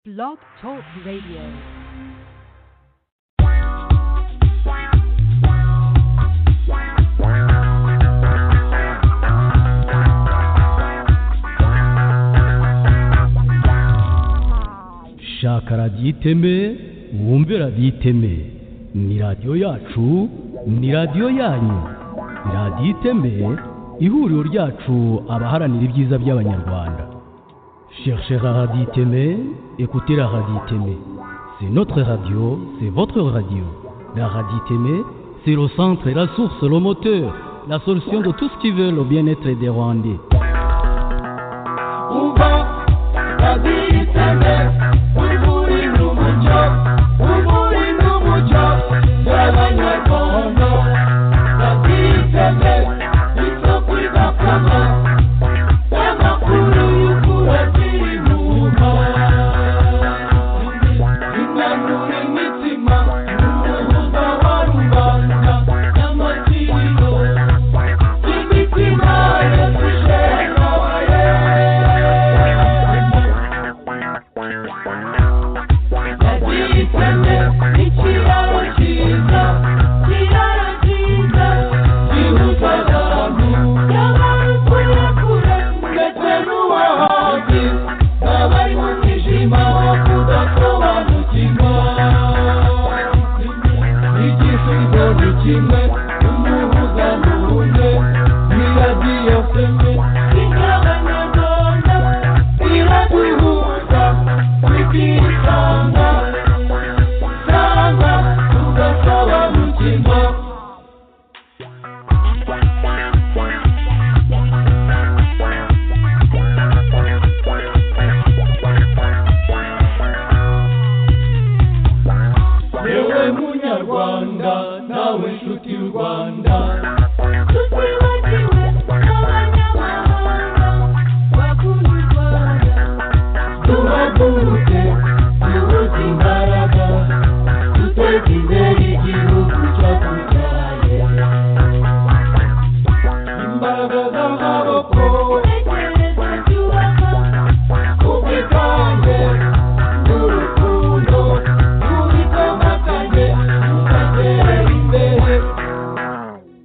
Blog Talk Radio. shaka radiyo iteme wumve radiyo iteme ni radiyo yacu ni radiyo yanyu radiyo iteme ihuriro ryacu abaharanira ibyiza by'abanyarwanda. Cherchez la radio iteme, écoutez la radio iteme. C'est notre radio, c'est votre radio. La radio iteme, c'est le centre, la source, le moteur, la solution de tout ce qui veut le bien-être des Rwandais.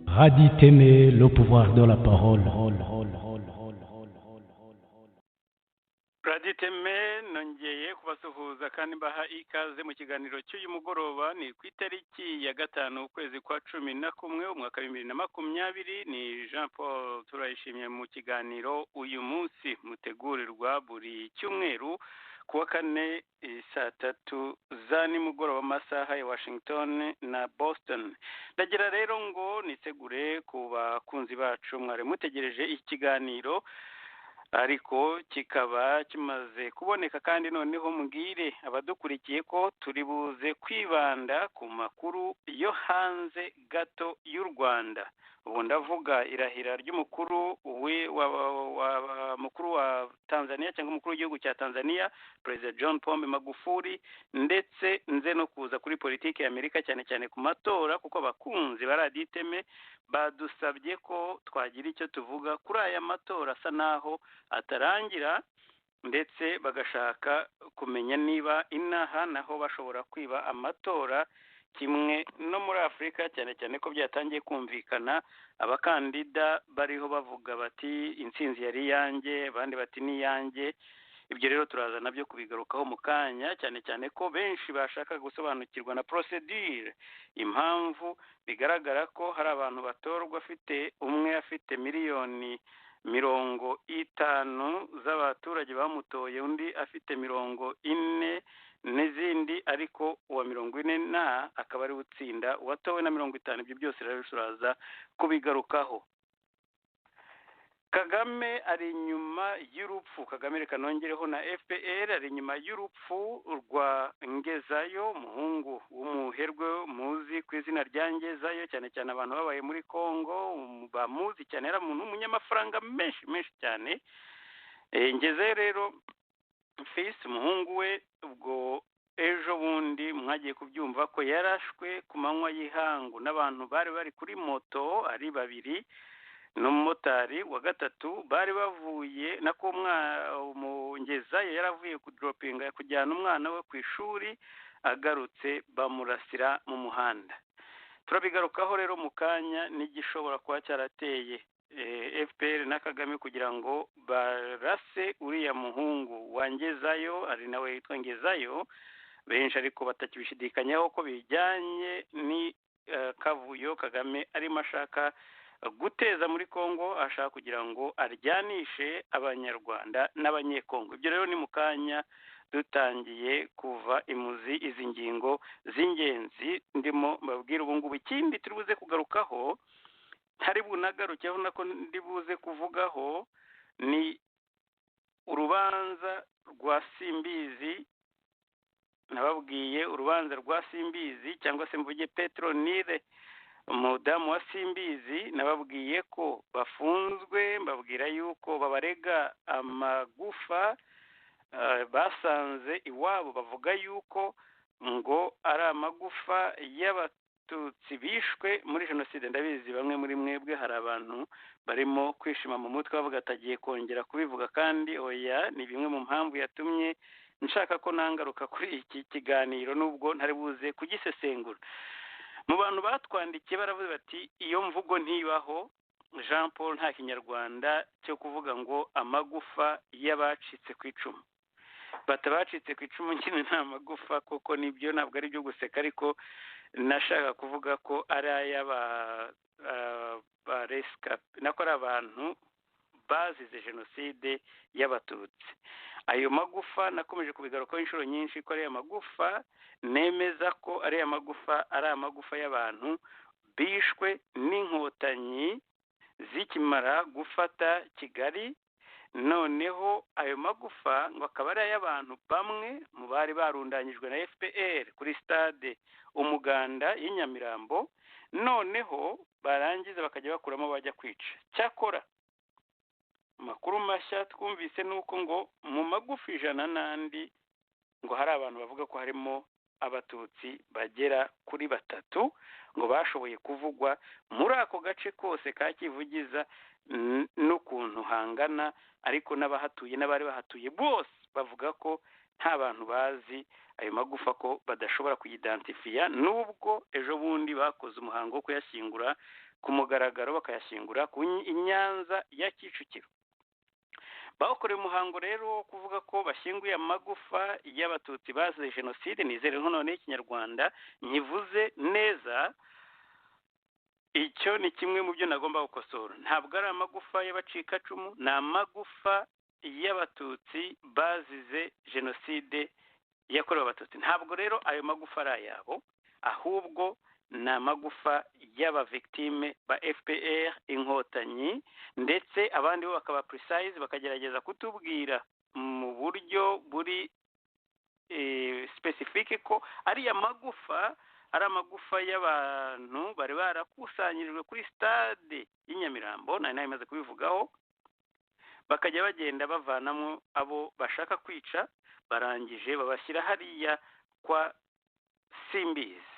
Radio Iteme, le pouvoir de la parole. Radio Iteme nongeye kubasuhuza kandi mbaha ikaze mu kiganiro cy'uyu mugoroba. Ni ku itariki ya 5 ukwezi kwa 11 umwaka wa 2020. Ni Jean Paul Turayishimye mu kiganiro uyu munsi mutegurirwa buri cyumweru kuwa 4 saa 3 za nimugoroba amasaha ya Washington na Boston. Ndagira rero ngo nitegure ku bakunzi bacu mwari mutegereje ikiganiro ariko kikaba kimaze kuboneka, kandi noneho mbwire abadukurikiye ko turi buze kwibanda ku makuru yo hanze gato y'u Rwanda. Ubu ndavuga irahira ry'umukuru mukuru wa Tanzania cyangwa umukuru w'igihugu cya Tanzania President John Pombe Magufuli, ndetse nze no kuza kuri politiki ya Amerika cyane cyane ku matora, kuko abakunzi ba Radio Iteme badusabye ko twagira icyo tuvuga kuri aya matora asa naho atarangira, ndetse bagashaka kumenya niba inaha naho bashobora kwiba amatora kimwe no muri Afurika, cyane cyane ko byatangiye kumvikana abakandida bariho bavuga bati intsinzi yari yanjye, abandi bati ni yanjye. Ibyo rero turaza nabyo kubigarukaho mu kanya, cyane cyane ko benshi bashaka gusobanukirwa na procedure, impamvu bigaragara ko hari abantu batorwa umwe afite miliyoni 50 z'abaturage bamutoye, undi afite 40 n'izindi, ariko uwa 40 akaba ari utsinda, uwatowe na 50. Ibyo byose rero turaza kubigarukaho. Kagame ari inyuma y'urupfu, Kagame reka nongereho na FPR ari inyuma y'urupfu rwa Ngezayo, umuhungu w'umuherwe muzi ku izina rya Ngezayo, cyane cyane abantu babaye muri Kongo bamuzi cyane, era umuntu umunyamafaranga menshi cyane. Ngezayo rero Fils umuhungu we, ubwo ejo bundi mwagiye kubyumva ko yarashwe ku manywa y'ihangu n'abantu bari kuri moto ari babiri, n'umumotari wa gatatu bari bavuye nako umungezayo yaravuye kudoropinga kujyana umwana we ku ishuri agarutse bamurasira mu muhanda. Turabigarukaho rero mu kanya n'igishobora kuba cyarateye FPR na Kagame kugira ngo barase uriya muhungu wangezayo ari nawe yitwa Ngezayo, benshi ariko batakibishidikanyaho ko bijyanye ni kavuyo Kagame arimo ashaka guteza muri Kongo, ashaka kugira ngo aryanishe abanyarwanda n'abanyekongo. Ibyo rero ni mu kanya dutangiye kuva imuzi izi ngingo z'ingenzi ndimo mbabwira ubu ngubu. Ikindi turi buze kugarukaho ntari bunagarukeho nako ndi buze kuvugaho ni urubanza rwa Simbizi. Nababwiye urubanza rwa Simbizi cyangwa se mvuge Petronile umudamu wa Simbizi, nababwiye ko bafunzwe, mbabwira yuko babarega amagufa basanze iwabo, bavuga yuko ngo ari amagufa y'abatutsi bishwe muri jenoside. Ndabizi bamwe muri mwebwe hari abantu barimo kwishima mu mutwe bavuga atagiye kongera kubivuga, kandi oya, ni bimwe mu mpamvu yatumye nshaka ko nangaruka kuri iki kiganiro nubwo ntari buze kugisesengura. Mu bantu batwandikiye baravuze bati iyo mvugo ntibaho, Jean Paul nta kinyarwanda cyo kuvuga ngo amagufa y'abacitse ku icumu. Batabacitse ku icumu nyine nta magufa, kuko nibyo ntabwo ari byo guseka, ariko nashaka kuvuga ko ari ay'abarescape nako ari abantu bazize jenoside y'abatutsi. Ayo magufa nakomeje kubigarukaho inshuro nyinshi ko ari amagufa nemeza ko ari amagufa y'abantu bishwe n'inkotanyi zikimara gufata Kigali. Noneho ayo magufa ngo akaba ari ay'abantu bamwe mu bari barundanyijwe na FPR kuri stade Umuganda y'Inyamirambo, noneho barangiza bakajya bakuramo bajya kwica. Cyakora amakuru mashya twumvise nuko ngo mu magufa 100 n'andi ngo hari abantu bavuga ko harimo abatutsi bagera kuri 3 ngo bashoboye kuvugwa muri ako gace kose ka Kivugiza n'ukuntu hangana, ariko n'abahatuye n'abari bahatuye bose bavuga ko nta bantu bazi ayo magufa, ko badashobora kuyidentifia, nubwo ejo bundi bakoze umuhango wo kuyashyingura ku mugaragaro, bakayashyingura ku Nyanza ya Kicukiro. Bakoreye umuhango rero wo kuvuga ko bashyinguye amagufa y'abatutsi bazize jenoside. Nizere nko none ikinyarwanda nyivuze neza, icyo ni kimwe mu byo nagomba gukosora. Ntabwo ari amagufa y'abacikacumu, ni amagufa y'abatutsi bazize jenoside yakorewe abatutsi. Ntabwo rero ayo magufa ari ayabo, ahubwo ni amagufa y'abavictime ba FPR inkotanyi, ndetse abandi bo bakaba precise bakagerageza kutubwira mu buryo buri specific ko ari amagufa ari amagufa y'abantu bari barakusanyirijwe kuri stade y'Inyamirambo. Nari namaze kubivugaho, bakajya bagenda bavanamo abo bashaka kwica, barangije babashyira hariya kwa Simbizi.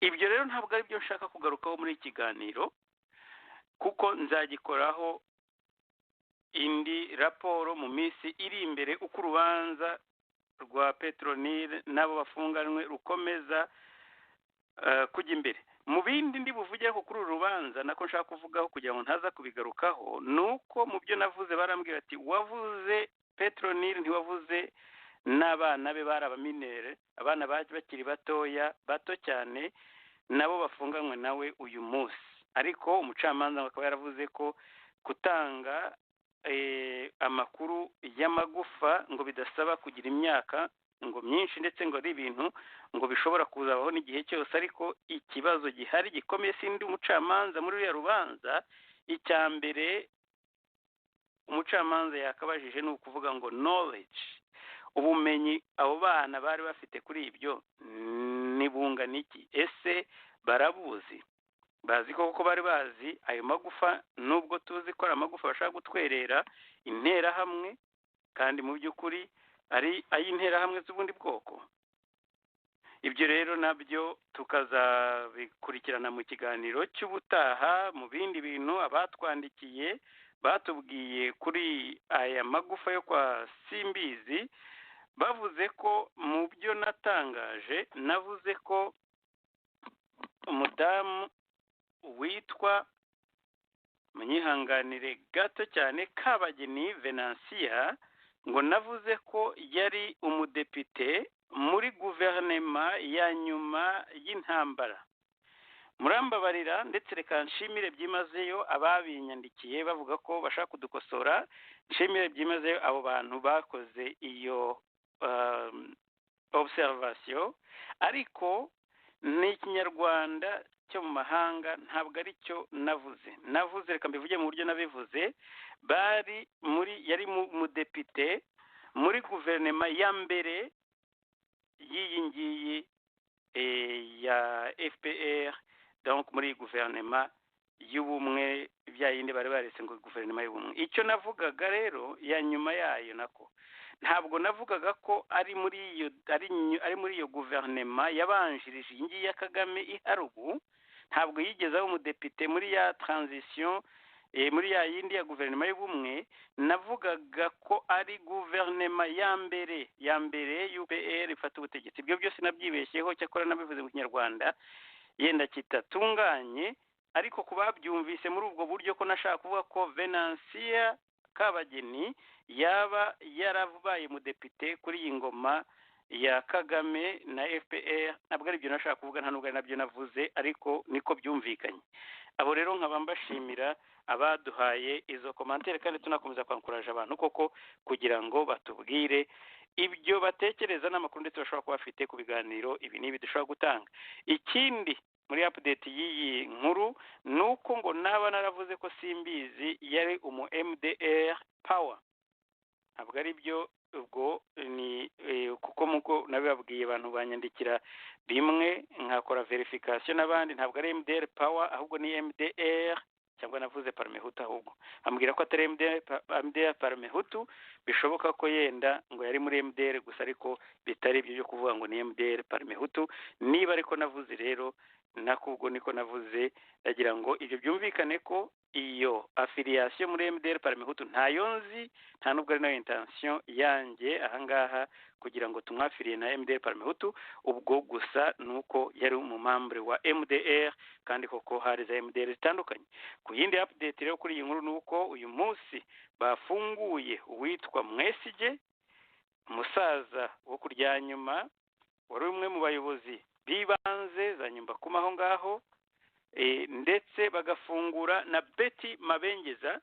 Ibyo rero ntabwo ari byo nshaka kugarukaho muri iki kiganiro, kuko nzagikoraho indi raporo mu minsi iri imbere, uko urubanza rwa Petronile n'abo bafunganwe rukomeza kujya imbere. Mu bindi ndi buvuge ko kuri uru rubanza nako nshaka kuvugaho kugira ngo ntaza kubigarukaho, nuko mu byo navuze barambwira ati wavuze Petronile ntiwavuze n'abana be bari abaminere, abana bakiri batoya bato cyane, nabo bafunganywe nawe uyu munsi. Ariko umucamanza akaba yaravuze ko gutanga amakuru y'amagufa ngo bidasaba kugira imyaka ngo myinshi, ndetse ngo ari ibintu ngo bishobora kuzabaho n'igihe cyose. Ariko ikibazo gihari gikomeye sindi umucamanza muri uriya rubanza, icya mbere umucamanza yakabajije ni ukuvuga ngo knowledge, ubumenyi abo bana bari bafite kuri ibyo nibungana iki? Ese barabuzi? Bazi koko bari bazi ayo magufa, nubwo tuzi ko ari amagufa bashaka gutwerera interahamwe, kandi mu by'ukuri ari ay'interahamwe z'ubundi bwoko. ibyo rero nabyo tukazabikurikirana mu kiganiro cy'ubutaha mu bindi bintu abatwandikiye batubwiye kuri aya magufa yo kwa Simbizi, bavuze ko mu byo natangaje navuze ko umudamu witwa, munyihanganire gato cyane, Kabageni Venansia, ngo navuze ko yari umudepite muri guverinoma ya nyuma y'intambara. Murambabarira ndetse reka nshimire byimazeyo ababinyandikiye bavuga ko bashaka kudukosora. Nshimire byimazeyo abo bantu bakoze iyo observation, ariko ni ikinyarwanda cyo mu mahanga, ntabwo ari cyo navuze. Reka mbivuge mu buryo nabivuze. Yari mudepite muri guverinoma ya mbere y'iyi ngiyi ya FPR, donc muri guverinoma y'ubumwe, bya yindi bari barese ngo guverinoma y'ubumwe. Icyo navugaga rero ya nyuma yayo nako, ntabwo navugaga ko ari muri iyo guverinoma yabanjirije iyi ngiyi ya Kagame ihari ubu. Ntabwo yigeze aba umudepite muri ya transition, muri ya yindi ya guverinoma y'ubumwe. Navugaga ko ari guverinoma ya mbere UPR ifata ubutegetsi. Ibyo byose nabyibeshyeho, cyakora nabivuze mu kinyarwanda yenda kitatunganye, ariko kubabyumvise muri ubwo buryo ko nashaka kuvuga ko Venansia Kabageni yaba yarabaye mudepite kuri iyi ngoma ya Kagame na FPR, ntabwo ari byo nashaka kuvuga, nta nubwo ari nabyo navuze, ariko niko byumvikanye. Abo rero nkaba mbashimira abaduhaye izo komantere, kandi tunakomeza kwankuraje abantu koko kugira ngo batubwire ibyo batekereza n'amakuru ndetse bashobora kuba bafite ku biganiro ibi n'ibi dushobora gutanga. Ikindi muri update y'iyi nkuru ni uko ngo naba naravuze ko Simbizi yari umu MDR power. Ntabwo ari byo, ubwo ni kuko muko nabibabwiye abantu banyandikira bimwe nkakora verification n'abandi. Ntabwo ari MDR power, ahubwo ni MDR, cyangwa navuze Parmehutu, ahubwo ambwira ko atari MDR Parmehutu. Bishoboka ko yenda ngo yari muri MDR gusa, ariko bitari ibyo byo kuvuga ngo ni MDR Parmehutu. Niba ariko navuze rero nakubwo niko navuze, ndagira ngo ibyo byumvikane ko iyo affiliation muri MDR Parmehutu ntayo nzi, nta nubwo ari nayo intention yanjye ahangaha kugira ngo tumwafiriye na MDR Parmehutu. Ubwo gusa nuko yari umumambre wa MDR, kandi koko hari za MDR zitandukanye. Ku yindi update rero kuri iyi nkuru nuko uyu munsi bafunguye uwitwa Mwesige, umusaza wo kuryanyuma, wari umwe mu bayobozi bibanze za nyumba kumaho ngaho, ndetse bagafungura na Betty Mabengeza.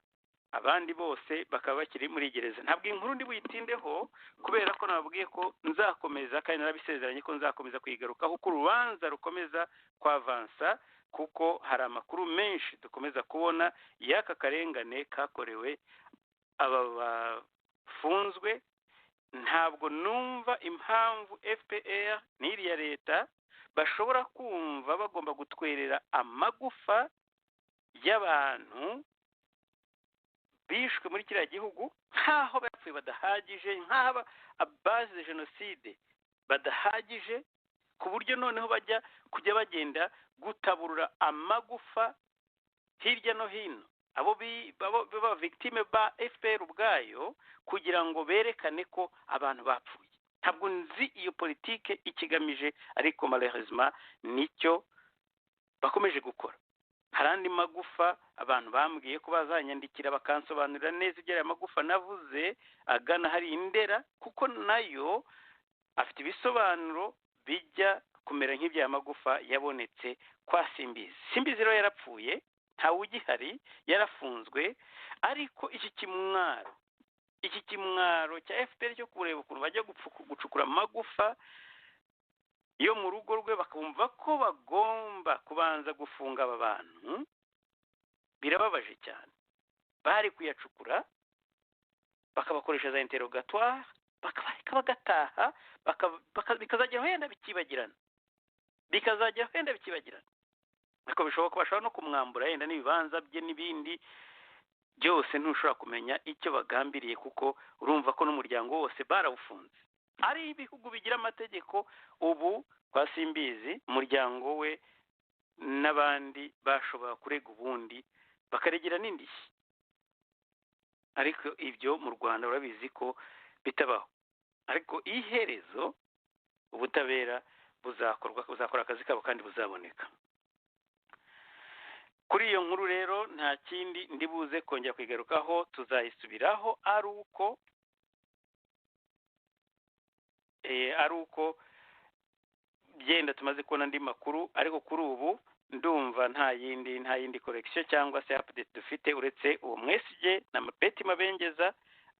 Abandi bose bakaba bakiri muri gereza. Ntabwo inkuru ndi buyitindeho kubera ko nababwiye ko nzakomeza, kandi narabisezeranye ko nzakomeza kuyigarukaho uko urubanza rukomeza kwavansa, kuko hari amakuru menshi dukomeza kubona y'aka karengane kakorewe aba bafunzwe. Ntabwo numva impamvu FPR n'iriya leta bashobora kumva bagomba gutwerera amagufa y'abantu bishwe muri kiriya gihugu, nk'aho bapfuye badahagije, nk'aho abazize jenoside badahagije, ku buryo noneho kujya bagenda gutaburura amagufa hirya no hino abo baba victime ba FPR ubwayo, kugira ngo berekane ko abantu bapfuye. Ntabwo nzi iyo politike ikigamije, ariko malheureusement nicyo bakomeje gukora. Hari andi magufa abantu bambwiye ko bazanyandikira bakansobanurira neza ibyo magufa navuze agana hari Indera, kuko nayo afite ibisobanuro bijya kumera nk'ibya magufa yabonetse kwa Simbizi. Simbizi rero yarapfuye, ntawe ugihari, yarafunzwe. Ariko iki kimwaro cya FPR cyo kureba ukuntu bajya gucukura amagufa yo mu rugo rwe, bakumva ko bagomba kubanza gufunga aba bantu, birababaje cyane. Bari kuyacukura bakabakoresha za interrogatoire, bakabagataha, bikazajya wenda bikibagirana, ariko bishoboka ko bashobora no kumwambura yenda n'ibibanza bye n'ibindi byose. Ntushobora kumenya icyo bagambiriye, kuko urumva ko n'umuryango wose barawufunze. Ari ibihugu bigira amategeko ubu kwa Simbizi umuryango we n'abandi bashobora kurega ubundi bakaregera n'indishyi, ariko ibyo mu Rwanda urabizi ko bitabaho. Ariko iherezo ubutabera buzakora akazi kabo kandi buzaboneka. Kuri iyo nkuru rero nta kindi ndibuze kongera kwigarukaho, tuzayisubiraho ari uko byenda tumaze kubona andi makuru, ariko kuri ubu ndumva nta yindi correction cyangwa se update dufite uretse uwo Mwesigye na Mapeti Mabengeza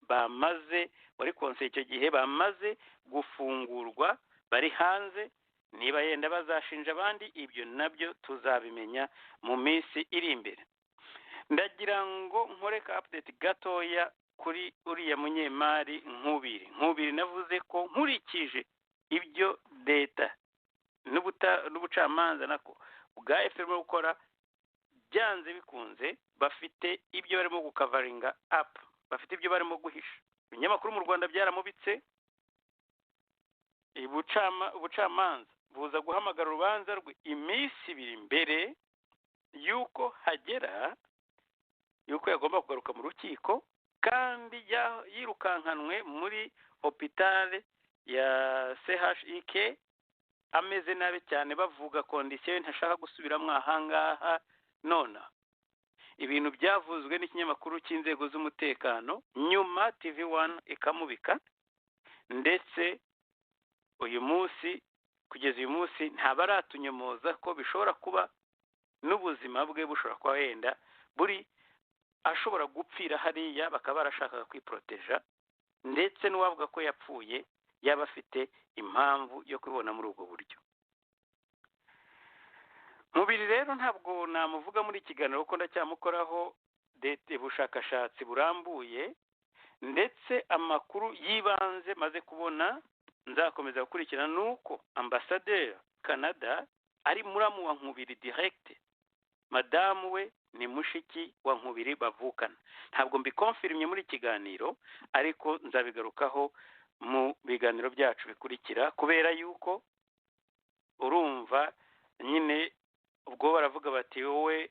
bamaze wari konse icyo gihe bamaze gufungurwa bari hanze. Niba yenda bazashinja abandi, ibyo nabyo tuzabimenya mu minsi iri imbere. Ndagira ngo nkoreka update gatoya kuri uriya munyemari Nkubiri navuze ko nkurikije ibyo leta n'ubucamanza nako bwa FPR gukora, byanze bikunze bafite ibyo barimo gukavaringa up, bafite ibyo barimo guhisha. Ibinyamakuru mu Rwanda byaramubitse, ubucamanza buza guhamagara urubanza rwe iminsi ibiri mbere yuko hagera yuko yagomba kugaruka mu rukiko, kandi yirukankanwe muri hopitale ya CHUK ameze nabi cyane, bavuga kondisiyo ntashaka gusubiramo ahangaha. Nona ibintu byavuzwe n'ikinyamakuru cy'inzego z'umutekano, nyuma TV1 ikamubika, ndetse kugeza uyu munsi ntabaratunyumoza ko bishobora kuba n'ubuzima bwe bushobora kuba wenda buri ashobora gupfira hariya, bakaba barashakaga kwiproteja, ndetse n'uwavuga ko yapfuye yaba afite impamvu yo kubibona muri ubwo buryo. Nkubiri rero ntabwo namuvuga muri kiganiro kuko ndacyamukoraho ubushakashatsi burambuye, ndetse amakuru yibanze maze kubona nzakomeza gukurikirana nuko ambasaderi Canada ari muramu wa Nkubiri direct, madamu we ni mushiki wa Nkubiri bavukana. Ntabwo mbikonfirmye muri kiganiro, ariko nzabigarukaho mu biganiro byacu bikurikira, kubera yuko urumva nyine ubwo baravuga bati wowe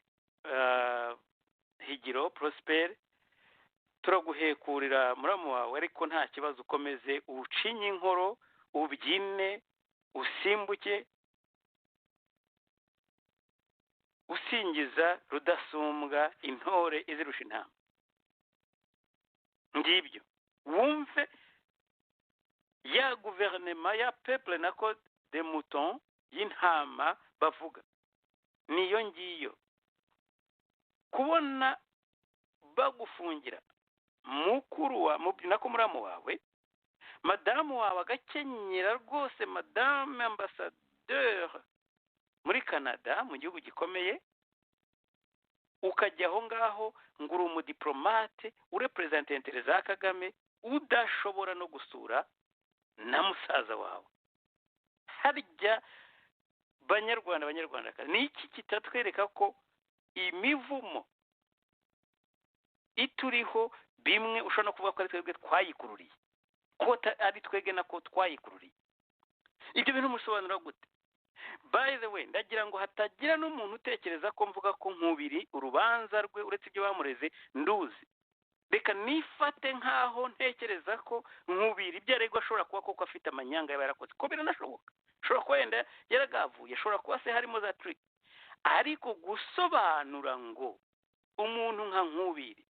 Higiro Prosper turaguhekurira muramu wawe, ariko nta kibazo, ukomeze ucinye inkoro, ubyine, usimbuke, usingiza Rudasumbwa intore izirusha intama. Ngibyo wumve ya guverinoma ya peuple nako de mouton y'intama bavuga, niyo ngiyo. Kubona bagufungira mukuru wa nako muramu wawe, madamu wawe agakenyera rwose, madame ambassadeur muri Canada, mu gihugu gikomeye, ukajya aho ngaho ngo uri umudiplomate urepresenta intere za Kagame, udashobora no gusura na musaza wawe. Harya banyarwandakazi, ni iki kitatwereka ko imivumo ituriho bimwe ushobora no kuvuga ko ari twebwe twayikururiye, ko ari twebwe nako twayikururiye? Ibyo bintu musobanura gute? By the way, ndagira ngo hatagira n'umuntu utekereza ko mvuga ko Nkubiri urubanza rwe uretse ibyo bamureze nduzi. Reka nifate nkaho ntekereza ko Nkubiri ibyo aregwa ashobora kuba koko afite amanyanga y'abarakoze, ko biranashoboka. Ashobora kuba yenda yaragavuye, ashobora kuba se harimo za trick, ariko gusobanura ngo umuntu nka Nkubiri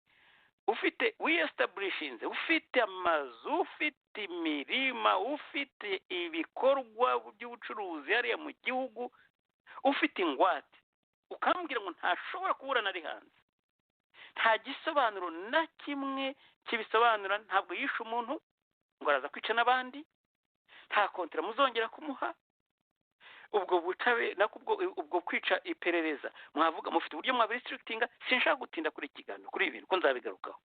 ufite we-establishinze, ufite amazu, ufite imirima, ufite ibikorwa by'ubucuruzi hariya mu gihugu, ufite ingwate, ukambwira ngo ntashobora kuburana ari hanze, nta gisobanuro na kimwe kibisobanura. Ntabwo yishe umuntu ngo araza kwica n'abandi, nta kontera muzongera kumuha. Ubwo butabe ubwo kwica iperereza mwavuga mufite uburyo mwabirestrictinga. Sinshaka gutinda kuri kiganiro kuri ibintu ko nzabigarukaho.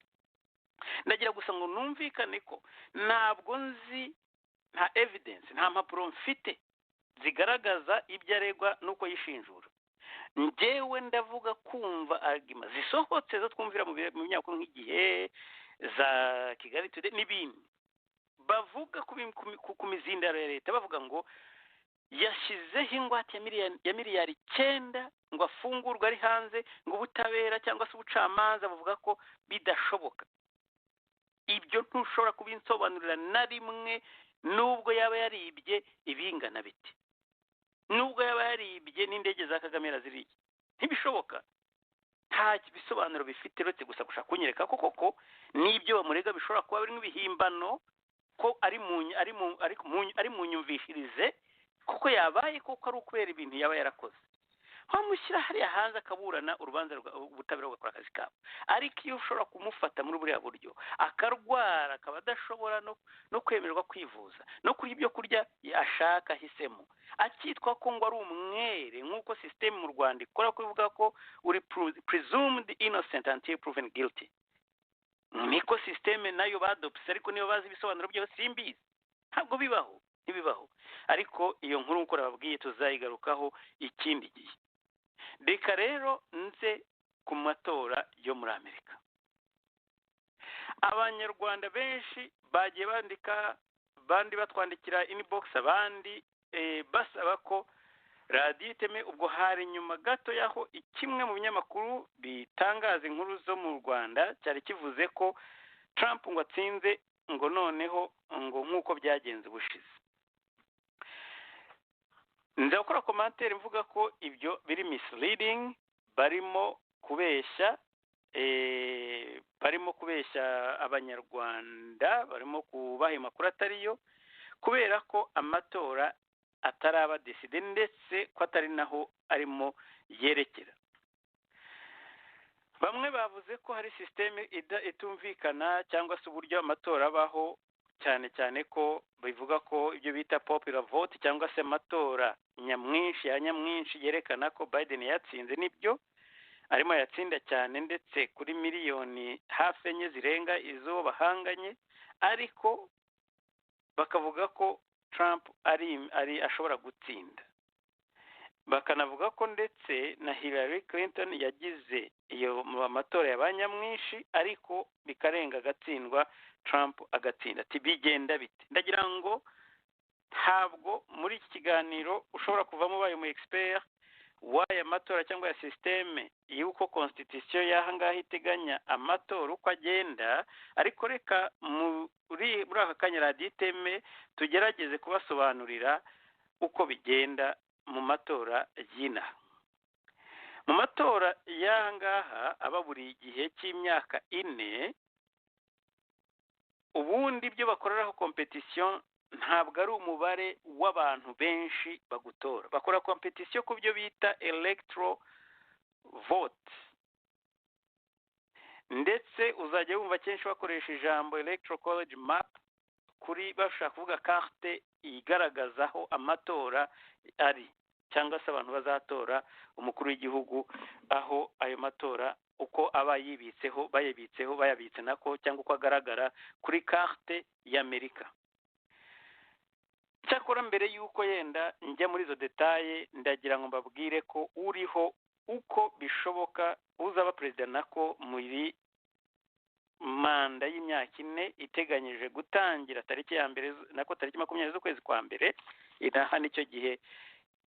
Ndagira gusa ngo numvikane ko ntabwo nzi, nta evidence, nta mpapuro mfite zigaragaza ibyo aregwa nuko yishinjura. Njyewe ndavuga kumva argument zisohotse zo twumvira mu binyamakuru nk'igihe za Kigali Today n'ibindi, bavuga ku mizindaro ya leta, bavuga ngo yashyizeho ingwate ya miliyari 9 ngo afungurwe ari hanze, ngo ubutabera cyangwa se ubucamanza buvuga ko bidashoboka. Ibyo ntushobora kubinsobanurira na rimwe, nubwo yaba yaribye ibingana biti, nubwo yaba yaribye n'indege za Kagame ziriye, ntibishoboka. Nta bisobanuro bifite uretse gusa gushaka kunyereka ko koko n'ibyo bamurega bishobora kuba birimo ibihimbano, ko ari mu nyumvishirize, kuko yabaye koko ari ukubera ibintu yaba yarakoze. Wamushyira hariya hanze akaburana urubanza ubutabera bugakora akazi kabo. Ariko iyo ushobora kumufata muri buriya buryo akarwara, akaba adashobora no kwemererwa kwivuza no kuri ibyo kurya ashaka ahisemo, akitwa ko ngo ari umwere, nk'uko sisiteme mu Rwanda ikora kuvuga ko uri presumed innocent until proven guilty. Niko sisiteme nayo badopse, ariko niyo bazi ibisobanuro byo simbizi. Ntabwo bibaho, ntibibaho. Ariko iyo nkuru uko nababwiye tuzayigarukaho ikindi gihe. Reka rero nze ku matora yo muri Amerika. Abanyarwanda benshi bagiye bandika, bandi batwandikira inbox, abandi basaba ko radiyo iteme, ubwo hari nyuma gato yaho kimwe mu binyamakuru bitangaza inkuru zo mu Rwanda cyari kivuze ko Trump ngo atsinze, ngo noneho ngo nk'uko byagenze ubushize. Ndakora commentaire mvuga ko ibyo biri misleading, barimo kubeshya abanyarwanda, barimo kubaha amakuru atariyo, kubera ko amatora ataraba decide ndetse ko atari naho arimo yerekera. Bamwe bavuze ko hari systeme itumvikana cyangwa se uburyo amatora abaho, cyane cyane ko bivuga ko ibyo bita popular vote cyangwa se amatora nyamwinshi yerekana ko Biden yatsinze. Nibyo arimo yatsinda cyane, ndetse kuri miliyoni hafi 4 zirenga izo bahanganye, ariko bakavuga ko Trump ari ashobora gutsinda. Bakanavuga ko ndetse na Hillary Clinton yagize iyo matora y'abanyamwinshi, ariko bikarenga agatsindwa, Trump agatsinda. Bigenda bite? Ndagira ngo ntabwo muri iki kiganiro ushobora kuvamo bayo mu expert waya matora cyangwa ya systeme y'uko constitution yahangaha iteganya amatora uko agenda, ariko reka muri aka kanya radiyo iteme tugerageze kubasobanurira uko bigenda mu matora y'inaha. Mu matora y'ahangaha aba buri gihe cy'imyaka 4, ubundi ibyo bakoreraho competition ntabwo ari umubare w'abantu benshi bagutora. Bakora competition ku byo bita electoral vote, ndetse uzajya wumva kenshi bakoresha ijambo electoral college map kuri bashaka kuvuga carte igaragaza aho amatora ari, cyangwa se abantu bazatora umukuru w'igihugu, aho ayo matora uko aba bayabitse nako, cyangwa uko agaragara kuri carte y'Amerika. Cyakora mbere y'uko yenda njya muri izo detaye, ndagira ngo mbabwire ko uriho uko bishoboka uzaba perezida nako muri manda y'imyaka 4 iteganyije gutangira tariki ya mbere, nako tariki 20 z'ukwezi kwa mbere. Inaha nicyo gihe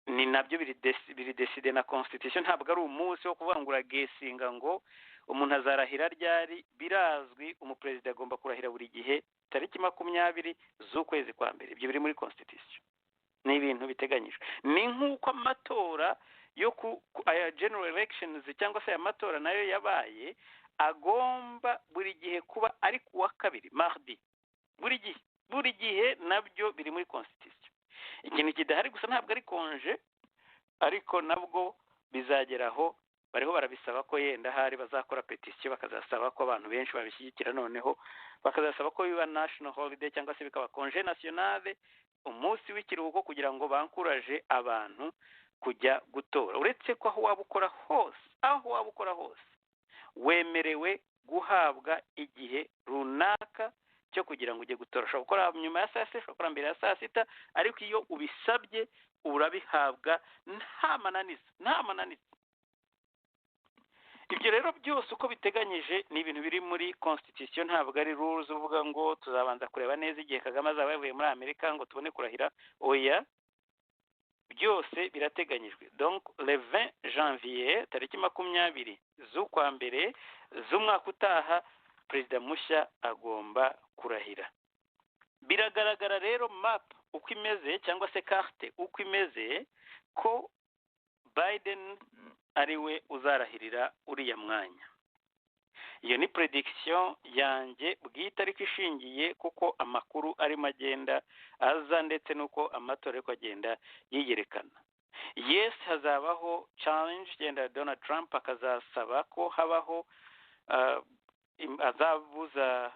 ni nabyo biri decide na constitution. Ntabwo ari umunsi wo kuvangura gesinga ngo umuntu azarahira ryari. Birazwi umuperezida agomba kurahira buri gihe tariki 20 z'ukwezi kwa mbere. Ibyo biri muri constitution, ni ibintu biteganyijwe. Ni nk'uko amatora yo ku general elections cyangwa se amatora nayo yabaye agomba buri gihe kuba ari kuwa kabiri, mardi, buri gihe nabyo biri muri constitution. Ikintu kidahari gusa ntabwo ari konje, ariko nabwo bizageraho. Bariho barabisaba ko yenda hari bazakora petition, bakazasaba ko abantu benshi babishyigikira, noneho bakazasaba ko biba national holiday cyangwa se bikaba congé nationale, umunsi w'ikiruhuko, kugira ngo bankuraje abantu kujya gutora. Uretse ko aho waba ukora hose wemerewe guhabwa igihe runaka cyo kugira ngo ujye gutora. Ushobora gukora nyuma ya saa sita, ushobora gukora mbere ya saa sita, ariko iyo ubisabye urabihabwa nta mananiza. Ibyo rero byose uko biteganyije ni ibintu biri muri constitution, ntabwo ari rules uvuga ngo tuzabanza kureba neza igihe Kagame azaba yavuye muri Amerika ngo tubone kurahira. Oya, byose birateganyijwe. Donc le 20 janvier tariki 20 z'ukwa mbere z'umwaka utaha perezida mushya agomba kurahira. Biragaragara rero map uko imeze cyangwa se carte uko imeze ko Biden ariwe uzarahirira uriya mwanya. Iyo ni prediction yanjye bwite ariko ishingiye kuko amakuru arimo agenda aza ndetse nuko amatora ariko agenda yiyerekana. Yes, hazabaho challenge genda Donald Trump akazasaba ko habaho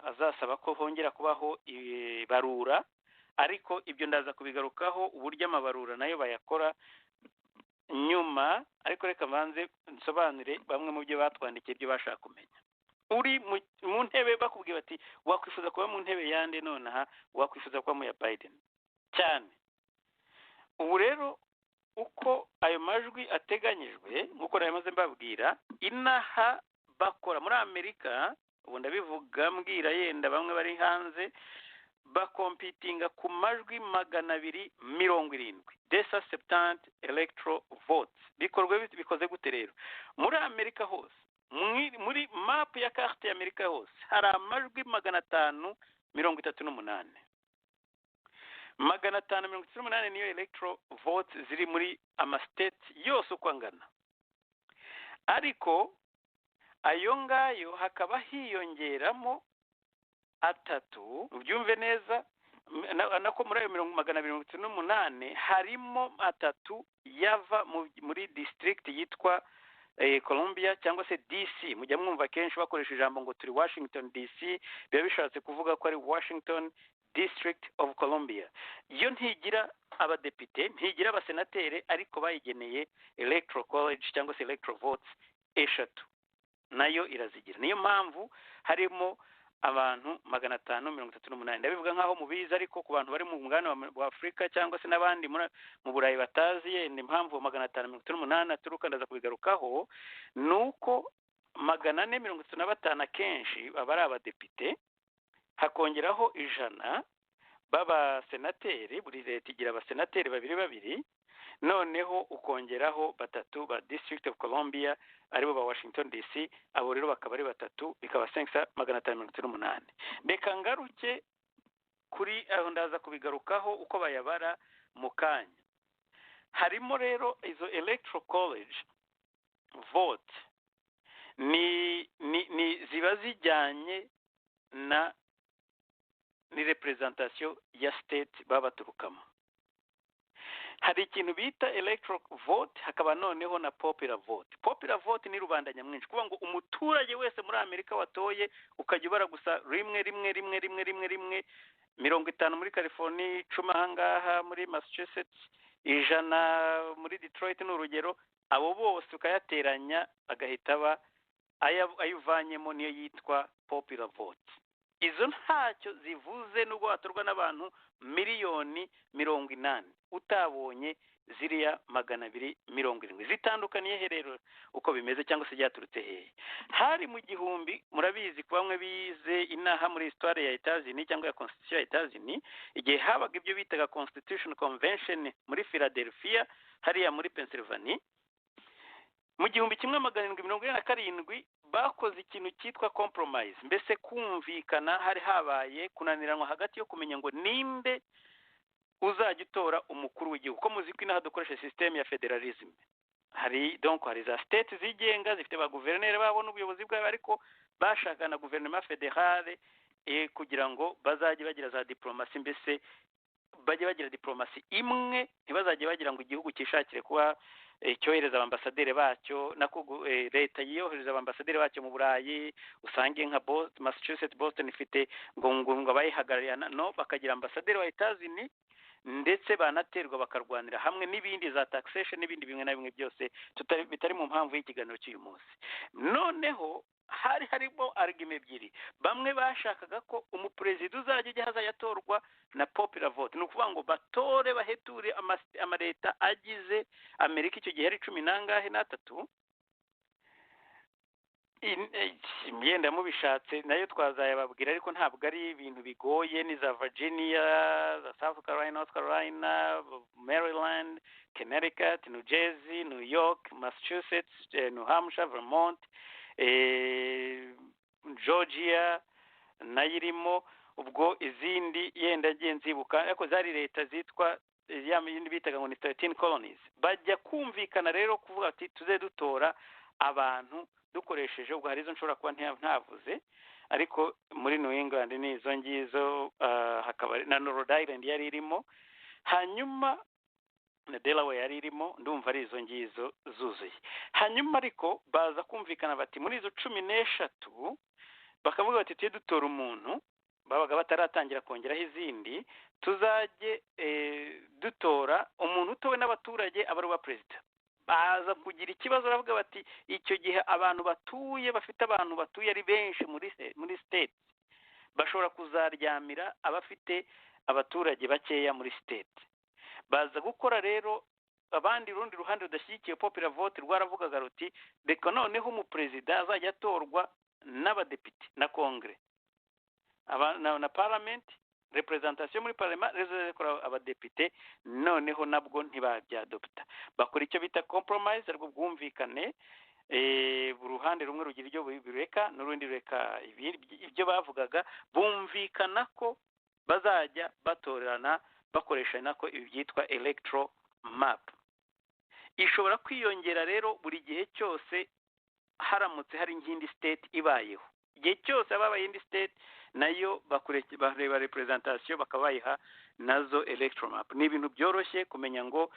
azasaba ko hongera kubaho ibarura, ariko ibyo ndaza kubigarukaho uburyo amabarura nayo bayakora nyuma, ariko reka banze nsobanure bamwe mu byo batwandikiye ibyo bashaka kumenya. Uri mu ntebe bakubwiye bati wakwifuza kuba mu ntebe yande, nonaha wakwifuza kuba mu ya Biden cyane. Ubu rero uko ayo majwi ateganyijwe nk'uko namaze mbabwira, inaha bakora muri Amerika, ubu ndabivuga mbwira yenda bamwe bari hanze, bakompitinga ku majwi 270 desa septant electoral votes. Bikoze gute rero? Muri Amerika hose, muri map ya carte ya Amerika hose hari amajwi 538. 538 niyo electoral votes ziri muri state yose uko angana. Ariko ayo ngayo hakaba hiyongeramo 3, ubyumve neza, nako muri ayo 278 harimo 3 yava muri district yitwa Columbia cyangwa se DC. Mujya mwumva kenshi bakoresha ijambo ngo turi Washington DC, biba bishatse kuvuga ko ari Washington District of Columbia. Iyo ntigira abadepite, ntigira abasenateri, ariko bayigeneye electoral college cyangwa se electoral votes 3, nayo irazigira. Niyo mpamvu harimo abantu 538. Ndabivuga nkaho mubizi, ariko ku bantu bari mu mugabane wa Afrika cyangwa se n'abandi mu Burayi batazi yenda impamvu 538 aturuka, ndaza kubigarukaho. Nuko 435 akenshi baba ari abadepite, hakongeraho 100 b'abasenateri, buri leta igira abasenateri 2, noneho ukongeraho 3 ba District of Columbia aribo ba Washington DC, abo rero bakaba ari 3, bikaba 538. Beka ngaruke kuri aho ndaza kubigarukaho uko bayabara mu kanya. Harimo rero izo electoral college vote ni ziba zijyanye na ni representation ya state babaturukamo. Hari ikintu bita electoral vote, hakaba noneho na popular vote. Popular vote ni rubanda nyamwinshi, kuvuga ngo umuturage wese muri Amerika watoye ukajya ubara gusa rimwe 50 muri California, 10 ahangaha muri Massachusetts, 100 muri Detroit n'urugero, abo bose ukayateranya agahita ayuvanyemo niyo yitwa popular vote. Izo ntacyo zivuze nubwo watorwa n'abantu 1,080,000 utabonye ziriya 270. Zitandukaniye herero uko bimeze cyangwa se byaturutse hehe. Hari mu gihumbi, murabizi ku bamwe bize inaha muri histoire ya Etats-Unis cyangwa ya Constitution ya Etats-Unis, igihe habaga ibyo bitaga Constitution Convention muri Philadelphia hariya muri Pennsylvania, mu 1747 bakoze ikintu cyitwa compromise, mbese kumvikana. Hari habaye kunaniranwa hagati yo kumenya ngo ninde uzajya utora umukuru w'igihugu. Ko muzi ko inaha dukoresha system ya federalism, hari za state zigenga zifite ba guverineri babo n'ubuyobozi bwabo, ariko bashaka na gouvernement fédérale kugira ngo bazajye bagira za diplomasi, mbese bajye bagira diplomasi imwe, ntibazajye bagira ngo igihugu cyishakire kuba cyohereza abambasaderi bacyo, nako leta yohereza abambasaderi bacyo mu Burayi. Usange nka Massachusetts, Boston ifite ngo bayihagarariye, no, bakagira ambasaderi wa Etats-Unis, ndetse banaterwa bakarwanira hamwe n'ibindi za taxation n'ibindi bimwe na bimwe byose bitari mu mpamvu y'ikiganiro cy'uyu munsi. Noneho harimo argument ebyiri. Bamwe bashakaga ko umuperezida uzajya hazayatorwa na popular vote, ni ukuvuga ngo batore baheture amaleta agize Amerika icyo gihe ari 13. Yenda mubishatse nayo twazayababwira, ariko ntabwo ari ibintu bigoye. Ni za Virginia, za South Carolina, North Carolina, Maryland, Connecticut, New Jersey, New York, Massachusetts, New Hampshire, Vermont, Georgia nayo irimo. Ubwo izindi yenda nzibuka ariko zari leta zitwa yindi bitaga ngo ni 13 colonies. Bajya kumvikana rero kuvuga ati tuze dutora abantu dukoresheje, ubwo hari izo nshobora kuba ntavuze, ariko muri New England ni izo ngizo, hakaba na Rhode Island yari irimo, hanyuma na Delaware yari irimo, ndumva ari izo ngizo zuzuye. Hanyuma ariko baza kumvikana bati muri izo 13 bakavuga bati tuye dutora umuntu, babaga bataratangira kongeraho izindi, tuzajye dutora umuntu utowe n'abaturage aba ari uwa perezida. Baza kugira ikibazo baravuga bati icyo gihe abantu batuye bafite abantu batuye ari benshi muri state bashobora kuzaryamira abafite abaturage bakeya muri state. Baza gukora rero abandi rundi ruhande rudashyigikiye popular vote rwaravugaga ruti reka noneho umuperezida azajya atorwa n'abadepite na kongre na parliament, representation muri parlement rezekora abadepite, noneho nabwo ntibabyadopta. Bakora icyo bita compromise, ariko bwumvikane uruhande rumwe rugira ibyo bireka n'urundi reka ibyo bavugaga, bumvikana ko bazajya batorerana bakoresha nako ibyitwa electoral map. Ishobora kwiyongera rero buri gihe cyose haramutse hari nk'indi state ibayeho. Igihe cyose ababaye indi state nayo bareba representation bakabayiha nazo electoral map. Ni ibintu byoroshye kumenya ngo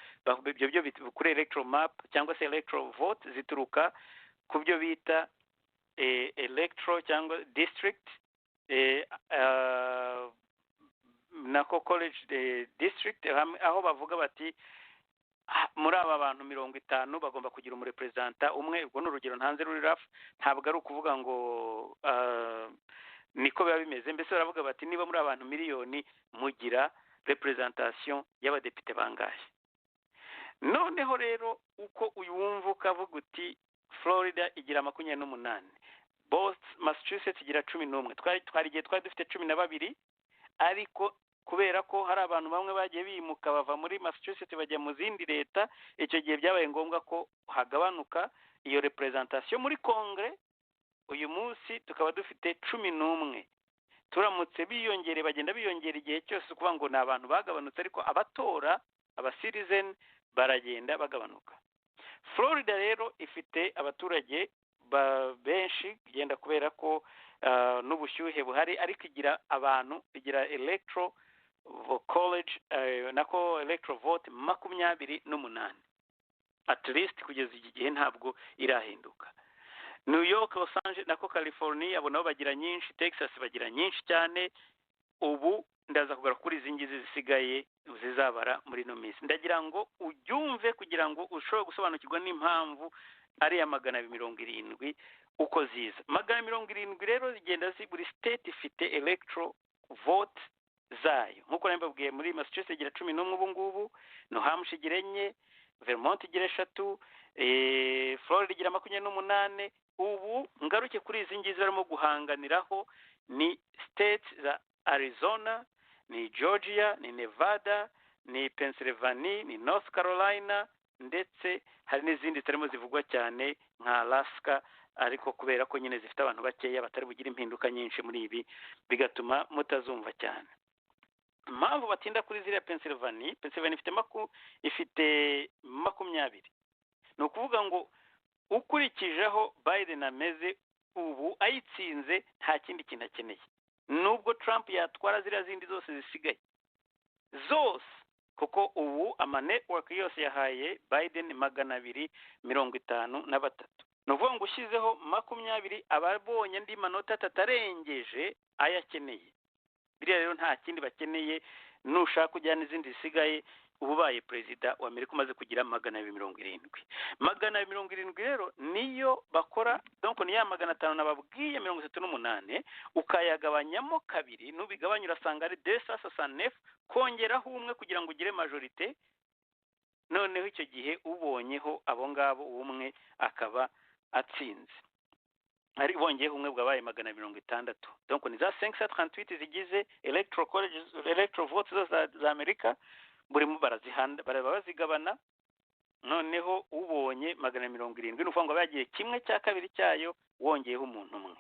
ibyo kuri electoral map cyangwa se electoral vote zituruka ku byo bita electoral cyangwa district, nako college district, aho bavuga bati muri aba bantu 50 bagomba kugira umurepresenta umwe. Ubwo n'urugero ntanze ruri raf, ntabwo ari ukuvuga ngo niko biba bimeze. Mbese baravuga bati niba muri abantu miliyoni mugira representation y'abadepite bangahe. Noneho rero uko uyumva ukavuga uti Florida igira 28, Massachusetts igira 11, twari igihe twari dufite 12, ariko kubera ko hari abantu bamwe bagiye bimuka bava muri Massachusetts bajya mu zindi leta, icyo gihe byabaye ngombwa ko hagabanuka iyo representation muri kongre. Uyu munsi tukaba dufite 11. Turamutse biyongere bagenda biyongera igihe cyose, kuvuga ngo ni abantu bagabanutse, ariko abatora aba citizen baragenda bagabanuka. Florida rero ifite abaturage benshi genda kubera ko n'ubushyuhe buhari, ariko igira abantu, igira electoral college nako electoral vote 28 at least kugeza iki gihe, ntabwo irahinduka. New York, Los Angeles nako California abo nabo bagira nyinshi, Texas bagira nyinshi cyane. Ubu ndaza kugara kuri izi ngizi zisigaye zizabara muri no minsi. Ndagira ngo ubyumve kugira ngo ushobore gusobanukirwa n'impamvu ari ya 270 uko ziza. 270 rero zigenda buri state ifite electoral vote zayo. Nkuko nabibabwiye muri Massachusetts igira 11 ubu ngubu, New Hampshire igira 4, Vermont igira 3, Florida igira 28. Ubu ngaruke kuri izi ngizi barimo guhanganiraho ni states za Arizona, ni Georgia, ni Nevada, ni Pennsylvania, ni North Carolina, ndetse hari n'izindi zitarimo zivugwa cyane nka Alaska, ariko kubera ko nyine zifite abantu bakeya batari bugira impinduka nyinshi muri ibi, bigatuma mutazumva cyane. Impamvu batinda kuri ziriya Pennsylvania ifite 20. Ni ukuvuga ngo ukurikijeho Biden ameze ubu ayitsinze nta kindi kintu akeneye, nubwo Trump yatwara ziriya zindi zose zisigaye zose, kuko ubu ama network yose yahaye Biden 253. Ni ukuvuga ngo ushyizeho 20 ababonye andi manota atatarengeje ayakeneye. Biriya rero nta kindi bakeneye, nushaka kujyana izindi zisigaye ububaye perezida wa Amerika umaze kugira 270. 270 rero niyo bakora, donc ni ya 500 nababwiye 38 ukayagabanyamo kabiri, nubigabanya urasanga ari 269, kongeraho umwe kugira ngo ugire majorite. Noneho icyo gihe ubonyeho abo ngabo umwe akaba atsinze, ari bongeyeho umwe bwabaye 260. Donc ni za 538 zigize electoral college electoral votes za Amerika. Buri mu barazigabana noneho ubonye 770 ni ukuvuga ngo bagiye kimwe cya kabiri cyayo wongeyeho umuntu umwe.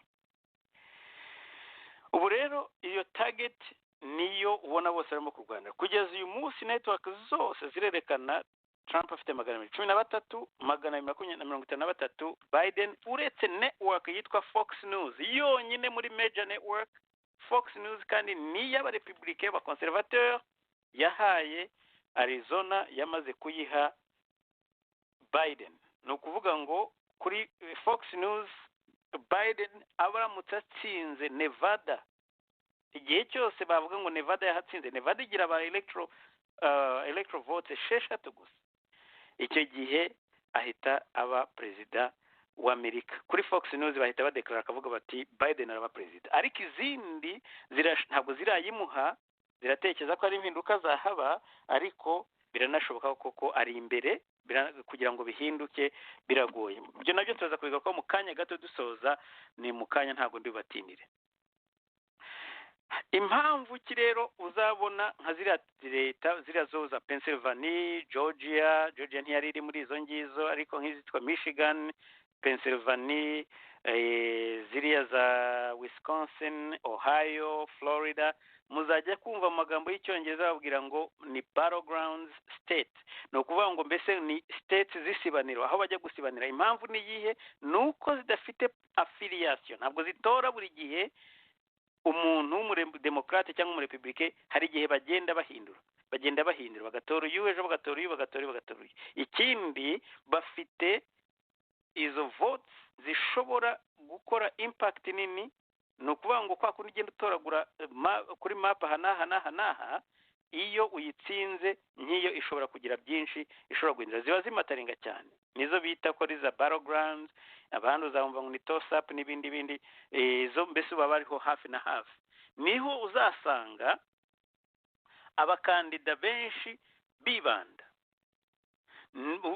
Ubu rero iyo target niyo ubona bose barimo kurwanira kugeza uyu munsi. Network zose zirerekana Trump afite 113, 253 Biden, uretse network yitwa Fox News yonyine muri major network. Fox News kandi ni y'abarepublicain b'abaconservateur yahaye Arizona, yamaze kuyiha Biden. Ni ukuvuga ngo kuri Fox News Biden abaramutse atsinze Nevada, igihe cyose bavuga ngo Nevada yahatsinze, Nevada igira aba electro votes 6 gusa, icyo gihe ahita aba perezida wa Amerika. Kuri Fox News bahita badeklara akavuga bati Biden araba perezida, ariko izindi ntabwo zirayimuha, ziratekereza ko ari impinduka zahaba, ariko biranashoboka koko ari imbere kugira ngo bihinduke biragoye. Ibyo nabyo tuza kubiga ko mu kanya gato dusoza, ni mu kanya ntabwo ndibatinire. Impamvu ki rero uzabona nka ziriya leta ziriya zo za Pennsylvania, Georgia ntiyari iri muri izo ngizo, ariko nk'izitwa Michigan, Pennsylvania, ziriya za Wisconsin, Ohio, Florida, muzajya kumva amagambo y'icyongereza babwira ngo ni battlegrounds state. Ni ukuvuga ngo mbese ni states zisibaniro, aho bajya gusibanira. Impamvu ni iyihe? ni uko zidafite affiliation, ntabwo zitora buri gihe umuntu w'umudemokrate cyangwa umurepublike. Hari igihe bagenda bahindura bagatora uyu, ejo bagatora uyu. Ikindi bafite izo votes zishobora gukora impact nini. Ni ukuvuga ngo kwa kundi ugenda utoragura kuri map hanaha, iyo uyitsinze nk'iyo ishobora kugira byinshi ishobora guhindura, ziba zimataringa cyane. Nizo bita ko riza battlegrounds, abandi uzamva ngo ni toss up n'ibindi zo mbese baba bariho hafi na hafi. Niho uzasanga abakandida benshi bibanda,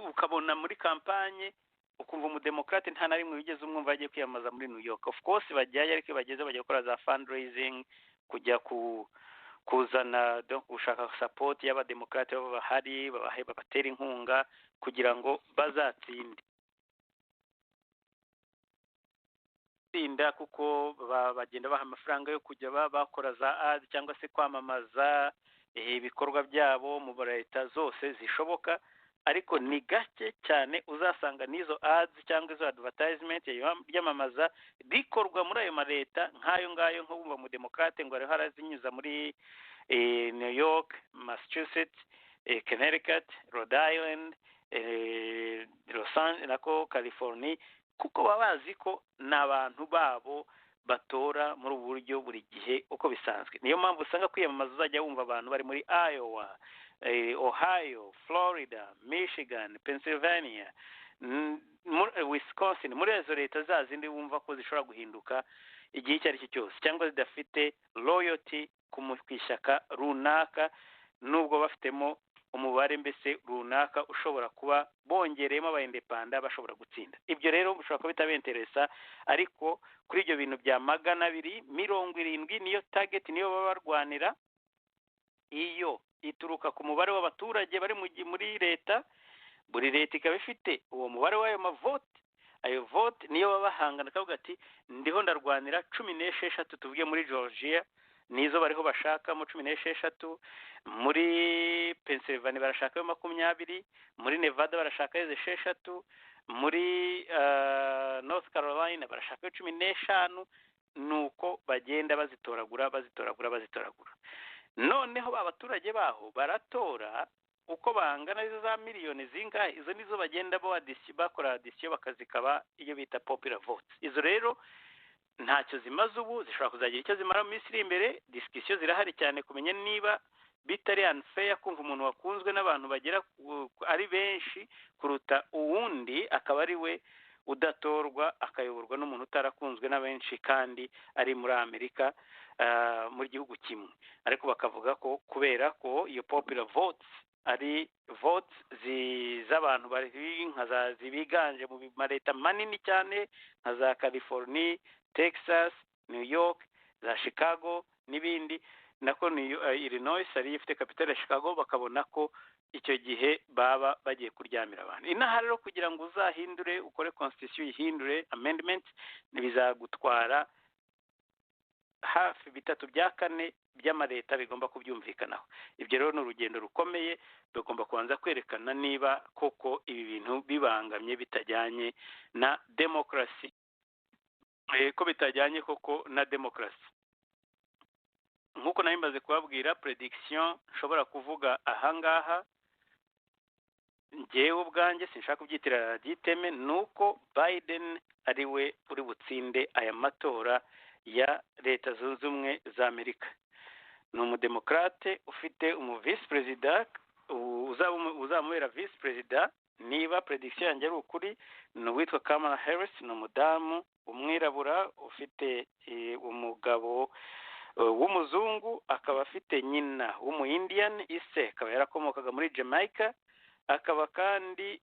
ukabona muri kampanye ukumva umudemokrate nta na rimwe wigeze umwumva yagiye kwiyamamaza muri New York. Of course bajyayo, ariko bageze bajya gukora za fundraising, kujya kuzana gushaka support y'abademokrate baba bahari, babatera inkunga kugira ngo bazatsinde. Kuko bagenda baha amafaranga yo kujya bakora za ads cyangwa se kwamamaza ibikorwa byabo mu leta zose zishoboka, ariko ni gake cyane uzasanga n'izo ads cyangwa izo advertisement y'amamaza bikorwa muri ayo maleta nk'ayo ngayo. nko bumva mu demokrate ngo ariho harazinyuza muri New York, Massachusetts, Connecticut, Rhode Island, Los Angeles, California, kuko baba bazi ko n'abantu babo batora muri ubu buryo buri gihe uko bisanzwe. Niyo mpamvu usanga kwiyamamaza uzajya wumva abantu bari muri Iowa, Ohio, Florida, Michigan, Pennsylvania, Wisconsin, muri izo leta zazindi wumva ko zishobora guhinduka igihe icyo ari cyo cyose, cyangwa zidafite loyalty ku ishyaka runaka, nubwo bafitemo umubare mbese runaka ushobora kuba bongereyemo abayindepanda bashobora gutsinda. Ibyo rero ushobora kuba bitabenteresa, ariko kuri ibyo bintu bya 270 niyo target, niyo baba barwanira. Iyo ituruka ku mubare w'abaturage bari muri leta, buri leta ikaba ifite uwo mubare w'ayo mavote. Ayo vote niyo baba bahangana, kavuga ati ndiho ndarwanira 16 tuvuge muri Georgia, nizo bariho bashaka mu 16, muri Pennsylvania barashaka 20, muri Nevada barashaka 6, muri North Carolina barashaka 15, nuko bagenda bazitoragura. Noneho abaturage baho baratora uko bangana, izo za miliyoni zingahe, izo nizo bagenda bakora addition bakazikaba iyo bita popular votes. Izo rero ntacyo zimaze ubu, zishobora kuzagira icyo zimara mu minsi iri imbere. Discussion zirahari cyane kumenya niba bitari unfair kumva umuntu wakunzwe n'abantu bagera ari benshi kuruta uwundi akaba ari we udatorwa, akayoborwa n'umuntu utarakunzwe na benshi kandi ari muri Amerika, muri gihugu kimwe. Ariko bakavuga ko kubera ko iyo popular votes ari votes z'abantu bari nka zibiganje mu maleta manini cyane nka za California, Texas, New York, za Chicago n'ibindi, nako ni Illinois ariyo ifite kapitale ya Chicago, bakabona ko icyo gihe baba bagiye kuryamira abantu. Inaha rero kugira ngo uzahindure ukore constitution ihindure amendment ntibizagutwara hafi 3/4 by'amaleta bigomba kubyumvikanaho. Ibyo rero ni urugendo rukomeye, bagomba kubanza kwerekana niba koko ibi bintu bibangamye bitajyanye na demokarasi, ko bitajyanye koko na demokarasi. Nk'uko nayo mbaze kubabwira prediction nshobora kuvuga ahangaha njyewe ubwanjye sinshaka kubyitirira raditeme, nuko Biden ari we uri butsinde aya matora ya Leta Zunze Ubumwe za Amerika. Ni umudemokrate ufite vice president uzamubera vice president niba prediction yanjye ari ukuri, ni uwitwa Kamala Harris, ni umudamu umwirabura ufite umugabo w'umuzungu, akaba afite nyina w'umu-Indian, ise akaba yarakomokaga muri Jamaica, akaba kandi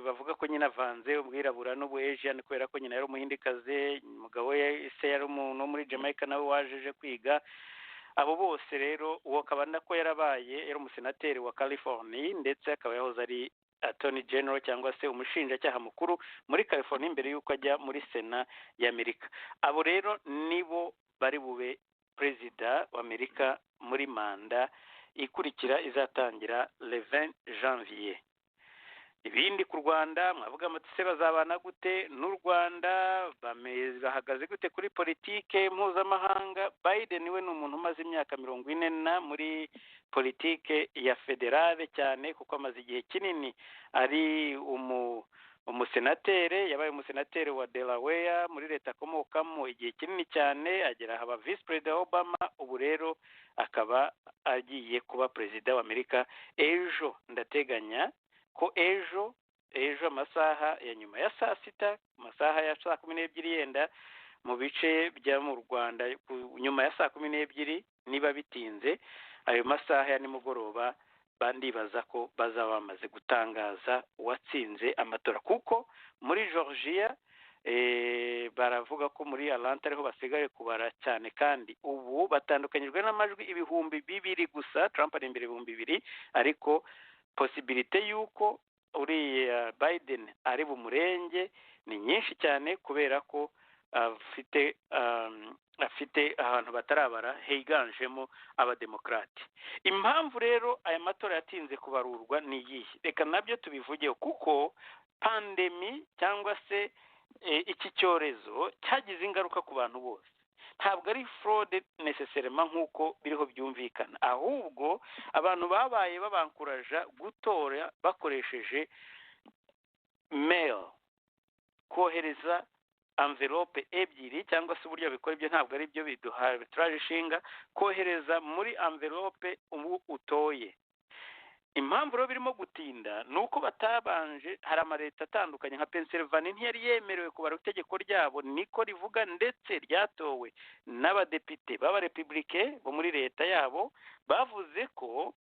bavuga ko nyina avanze ubwirabura n'ubu-Asian kubera ko nyina yari umuhindikazi, umugabo we ise yari umuntu muri Jamaica nawe wajeje kwiga. Abo bose rero uwo akaba nako yari umusenateri wa California, ndetse akaba yahoze ari Attorney General cyangwa se umushinjacyaha mukuru muri California mbere y'uko ajya muri Sena ya Amerika. Abo rero nibo bari bube perezida wa Amerika muri manda ikurikira izatangira le 20 janvier. Ibindi ku Rwanda mwavuga amatse bazabana gute n'u Rwanda, bahagaze gute kuri politike mpuzamahanga. Biden we ni umuntu umaze imyaka 40 muri politike ya federale cyane, kuko amaze igihe kinini ari umusenatere, yabaye umusenatere wa Delaware muri leta akomokamo igihe kinini cyane, agera haba vice president Obama, ubu rero akaba agiye kuba perezida wa Amerika. Ejo ndateganya ko ejo amasaha ya nyuma ya saa sita, amasaha ya saa 12 yenda mu bice bya mu Rwanda, nyuma ya saa 12 niba bitinze, ayo masaha ya nimugoroba bandibaza ko bazaba bamaze gutangaza uwatsinze amatora, kuko muri Georgia baravuga ko muri Atlanta ariho basigaye kubara cyane, kandi ubu batandukanyijwe n'amajwi 2,000 gusa. Trump ari imbere 2,000, ariko possibility yuko uriya Biden ari bumurenge ni nyinshi cyane, kubera ko afite ahantu batarabara higanjemo abademokrate. Impamvu rero aya matora yatinze kubarurwa ni iyihe? Reka nabyo tubivugeho, kuko pandemi cyangwa se iki cyorezo cyagize ingaruka ku bantu bose. Ntabwo ari fraude necessairement nk'uko biriho byumvikana, ahubwo abantu babaye babankuraja gutora bakoresheje mail, kohereza envelope ebyiri cyangwa se uburyo bikora ibyo ntabwo ari byo biduha arbitrage ishinga, kohereza muri envelope ubu utoye. Impamvu rero birimo gutinda ni uko batabanje, hari amaleta atandukanye nka Pennsylvania ntiyari yemerewe kubara itegeko ryabo, niko rivuga, ndetse ryatowe n'abadepite b'abarepublike bo muri leta yabo, bavuze ko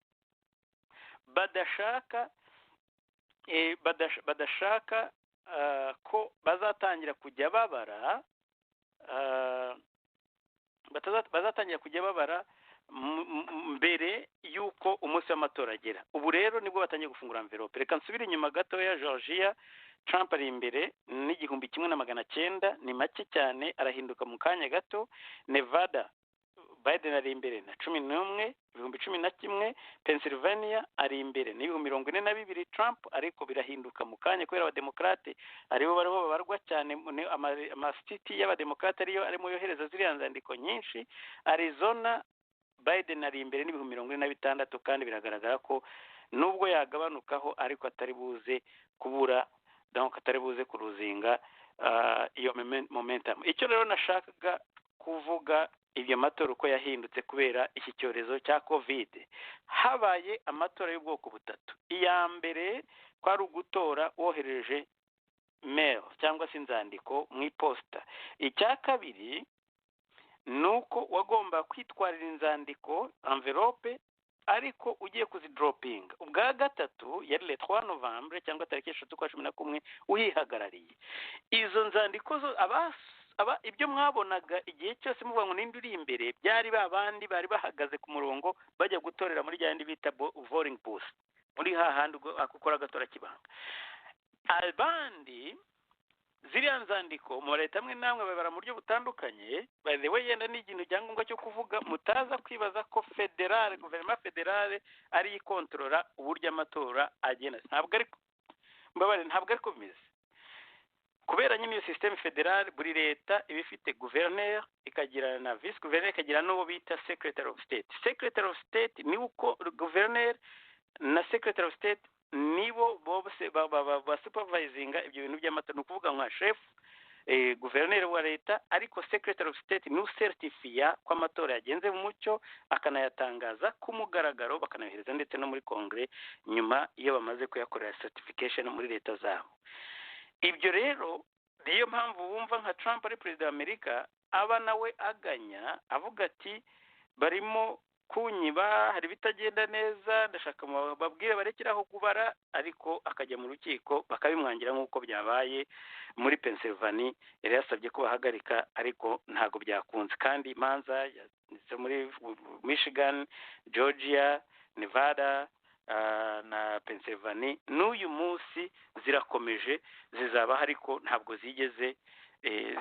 badashaka ko bazatangira kujya babara mbere y'uko umunsi w'amatora agera. Ubu rero nibwo batangiye gufungura envelope. Reka nsubire inyuma gato ya Georgia. Trump ari imbere n'1,900, ni make cyane, arahinduka mu kanya gato. Nevada Biden ari imbere na 11,011. Pennsylvania ari imbere ni 42,000 Trump, ariko birahinduka mu kanya kubera abademokrate aribo bariho babarwa cyane. Amastate y'abademokrate ariyo arimo yohereza ziriya nzandiko nyinshi. Arizona Biden ari imbere ni 46, kandi biragaragara ko nubwo yagabanukaho ariko atari buze kubura, donc atari buze kuruzinga iyo momentum. Icyo rero nashakaga kuvuga, ibyo matora uko yahindutse kubera iki cyorezo cya COVID. Habaye amatora y'ubwoko butatu. Iya mbere kwari ugutora wohereje mail cyangwa se inzandiko mu iposita. Icya kabiri nuko wagomba kwitwarira inzandiko envelope ariko ugiye kuzidroping. Ubwa gatatu yari le 3 Novembre cyangwa tariki 3/11 uyihagarariye. Izo nzandiko zo ibyo mwabonaga igihe cyose muvuga ngo ninde uri imbere byari babandi bari bahagaze ku murongo bajya gutorera muri ryandi bita voting booth muri hahandi akukora agatora kibanga. Abandi ziriya nzandiko mu leta amwe namwe babara mu buryo butandukanye, by the way yenda ni ikintu cyangombwa cyo kuvuga, mutaza kwibaza ko guverinoma federale ari ikontorora uburyo amatora agenda. Ntabwo ariko bimeze, kubera nyine iyo system federale buri leta iba ifite guverineri ikagira na vice guverineri ikagira n'uwo bita secretary of state. Secretary of state ni uko guverineri na secretary of state nibo bose ba supervisinga ibyo bintu by'amatora. Ni ukuvuga nka chef guverineri wa leta, ariko secretary of state ni usertifiya ko amatora yagenze mu mucyo akanayatangaza ku mugaragaro bakanayohereza ndetse no muri kongere nyuma iyo bamaze kuyakorera certification muri leta zabo. Ibyo rero niyo mpamvu wumva nka Trump ari perezida wa Amerika aba nawe aganya avuga ati barimo kunyiba, hari bitagenda neza, ndashaka babwire barekeraho kubara, ariko akajya mu rukiko bakabimwangira nk'uko byabaye muri Pennsylvania. Yari yasabye ko bahagarika ariko ntago byakunze, kandi imanza muri Michigan, Georgia, Nevada na Pennsylvania n'uyu munsi zirakomeje zizabaho, ariko ntabwo zigeze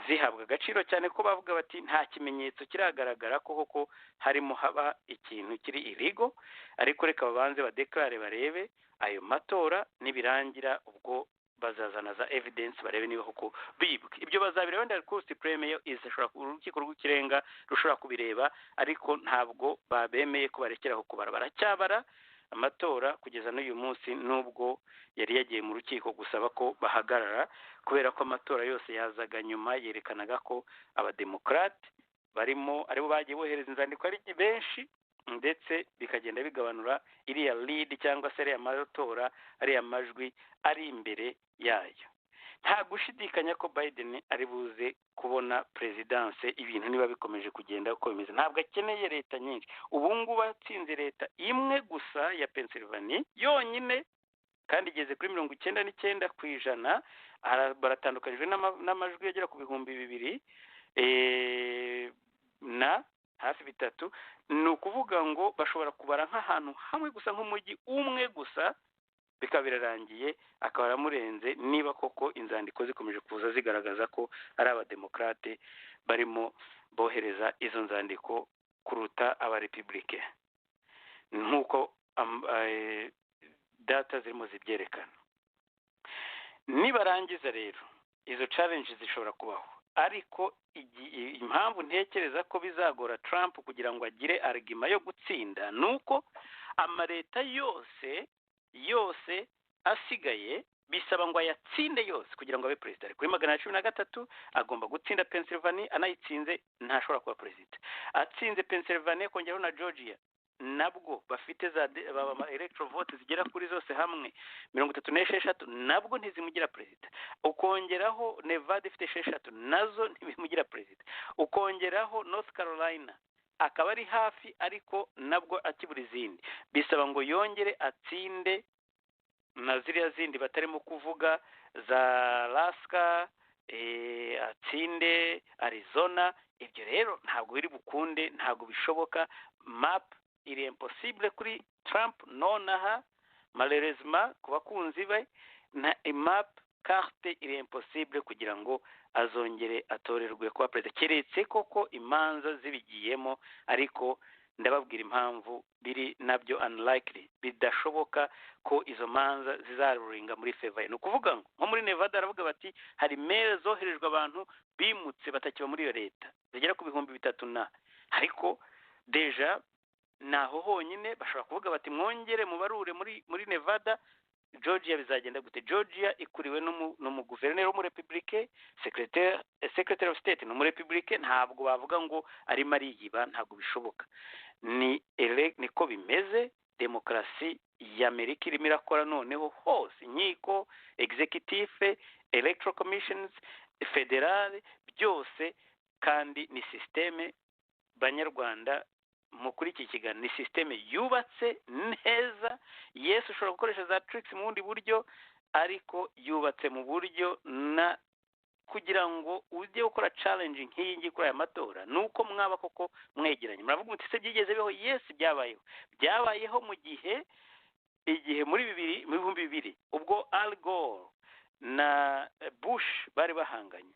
zihabwa agaciro cyane ko bavuga bati nta kimenyetso kiragaragara ko koko harimo haba ikintu kiri illegal, ariko reka babanze badeklare barebe ayo matora nibirangira ubwo bazazana za evidence barebe niba koko bibwe. Ibyo bazabireba wenda Court Supreme izashobora urukiko rw'ikirenga rushobora kubireba, ariko ntabwo babemeye ko barekeraho kubara, baracyabara amatora kugeza n'uyu munsi, nubwo yari yagiye mu rukiko gusaba ko bahagarara, kubera ko amatora yose yazaga nyuma yerekanaga ko abademokrate barimo aribo bagiye bohereza inzandiko ari benshi, ndetse bikagenda bigabanura iriya lead cyangwa se ariya matora ariya majwi ari imbere yayo. Nta gushidikanya ko Biden ari buze kubona presidence ibintu niba bikomeje kugenda uko bimeze. Ntabwo akeneye leta nyinshi. Ubu ngubu atsinze leta imwe gusa ya Pennsylvania yonyine, kandi igeze kuri 99% baratandukanyijwe n'amajwi yagera ku 2,000 na hafi 3. Ni ukuvuga ngo bashobora kubara nk'ahantu hamwe gusa, nk'umujyi umwe gusa, bikaba birarangiye, akaba aramurenze niba koko inzandiko zikomeje kuza zigaragaza ko ari abademokrate barimo bohereza izo nzandiko kuruta abarepublike, nk'uko data zirimo zibyerekana. Nibarangiza rero izo challenge zishobora kubaho, ariko impamvu ntekereza ko bizagora Trump kugira ngo agire argument yo gutsinda nuko amaleta yose asigaye bisaba ngo ayatsinde yose kugira ngo abe perezida. Kuri 113 agomba gutsinda Pennsylvania, anayitsinze ntashobora kuba perezida. Atsinze Pennsylvania kongeraho na Georgia, nabwo bafite za electoral vote zigera kuri zose hamwe 36, nabwo ntizimugira perezida. Ukongeraho Nevada ifite 6, nazo ntibimugira perezida. Ukongeraho North Carolina akaba ari hafi, ariko nabwo akibura izindi. Bisaba ngo yongere atsinde na ziriya zindi batarimo kuvuga za Alaska, atsinde Arizona. Ibyo rero ntabwo biri bukunde, ntabwo bishoboka. Map iri impossible kuri Trump nonaha, malheureusement ku bakunzi be, na map carte iri impossible kugira ngo azongere atorerwe kuba perezida, keretse koko imanza zibigiyemo, ariko ndababwira impamvu biri nabyo unlikely, bidashoboka ko izo manza zizaruringa muri favor. Ni ukuvuga nko muri Nevada aravuga bati hari mail zoherejwe abantu bimutse batakiba muri iyo leta zigera ku 3,000, ariko deja naho honyine bashobora kuvuga bati mwongere mubarure muri Nevada. Georgia bizagenda gute? Georgia ikuriwe n'umuguverineri w'umurepublike, secretary of state n'umurepublike, ntabwo bavuga ngo arimo ariyiba, ntabwo bishoboka. Niko bimeze. Demokarasi y'Amerika irimo irakora noneho hose, inkiko, executive, electoral commissions, federal, byose, kandi ni systeme banyarwanda mukuri iki kiganiro, ni systeme yubatse neza. Yesu ushobora gukoresha za tricks mu bundi buryo, ariko yubatse mu buryo na kugira ngo ujye gukora challenge nk'iyi ngiyi kuri aya matora ni uko mwaba koko mwegeranye. Muravuga muti se byigeze biho? Yes, byabayeho mu gihe muri 2000 ubwo Al Gore na Bush bari bahanganye.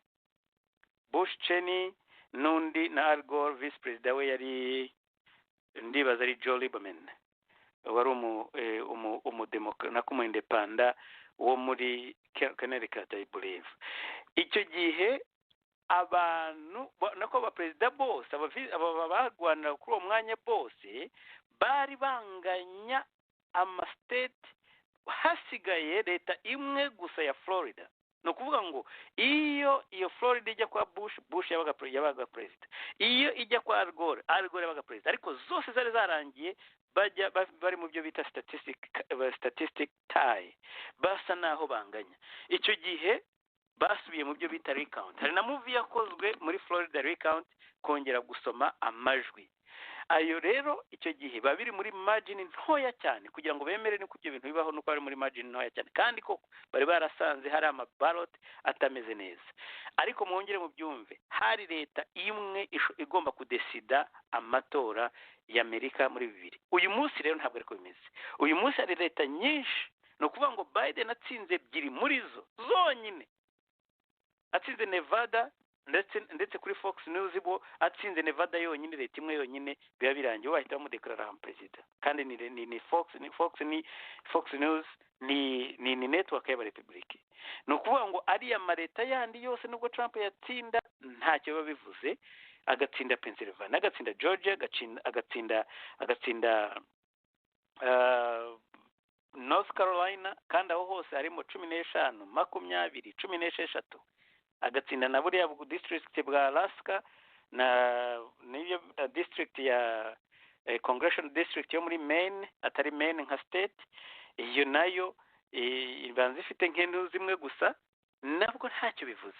Bush Cheney n'undi na Al Gore vice perezida we yari ndibaza ari Joe Lieberman, wari umudemokrat wo muri Connecticut, I believe. Icyo gihe abantu nako abaperezida bose barwanira kuri uwo mwanya bose bari banganya amastate, hasigaye leta imwe gusa ya Florida. ni ukuvuga ngo iyo Florida ijya kwa Bush yabaga perezida, iyo ijya kwa Al Gore yabaga perezida, ariko zose zari zarangiye bari mu byo bita statistic tie, basa naho banganya. Icyo gihe basubiye mu byo bita recount. Hari na movie yakozwe muri Florida, recount, kongera gusoma amajwi. Ayo rero icyo gihe babiri muri margin ntoya cyane kugira ngo bemere ni kubyo bintu bibaho, nuko bari muri margin ntoya cyane, kandi koko bari barasanze hari amabalot atameze neza. Ariko mwongere mu byumve, hari leta imwe igomba kudesida amatora y'Amerika muri 2000. Uyu munsi rero ntabwo ariko bimeze. Uyu munsi hari leta nyinshi, no kuvuga ngo Biden atsinze 2 muri zo zonyine, atsinze Nevada ndetse kuri Fox News bo atsinze Nevada yonyine, leta imwe yonyine biba birangiye bahita bamudeklarara nka perezida. Kandi ni Fox News ni network y'abarepublike. No kuvuga ngo ari amaleta yandi yose nubwo Trump yatsinda ntacyo biba bivuze, agatsinda Pennsylvania, agatsinda Georgia, agatsinda North Carolina, kandi aho hose harimo 15, 20, 16, agatsinda na buriya district bwa Alaska na niyo district ya congressional district yo muri Maine, atari Maine nka state, iyo nayo ibanza ifite nk'intu zimwe gusa, nabwo ntacyo bivuze.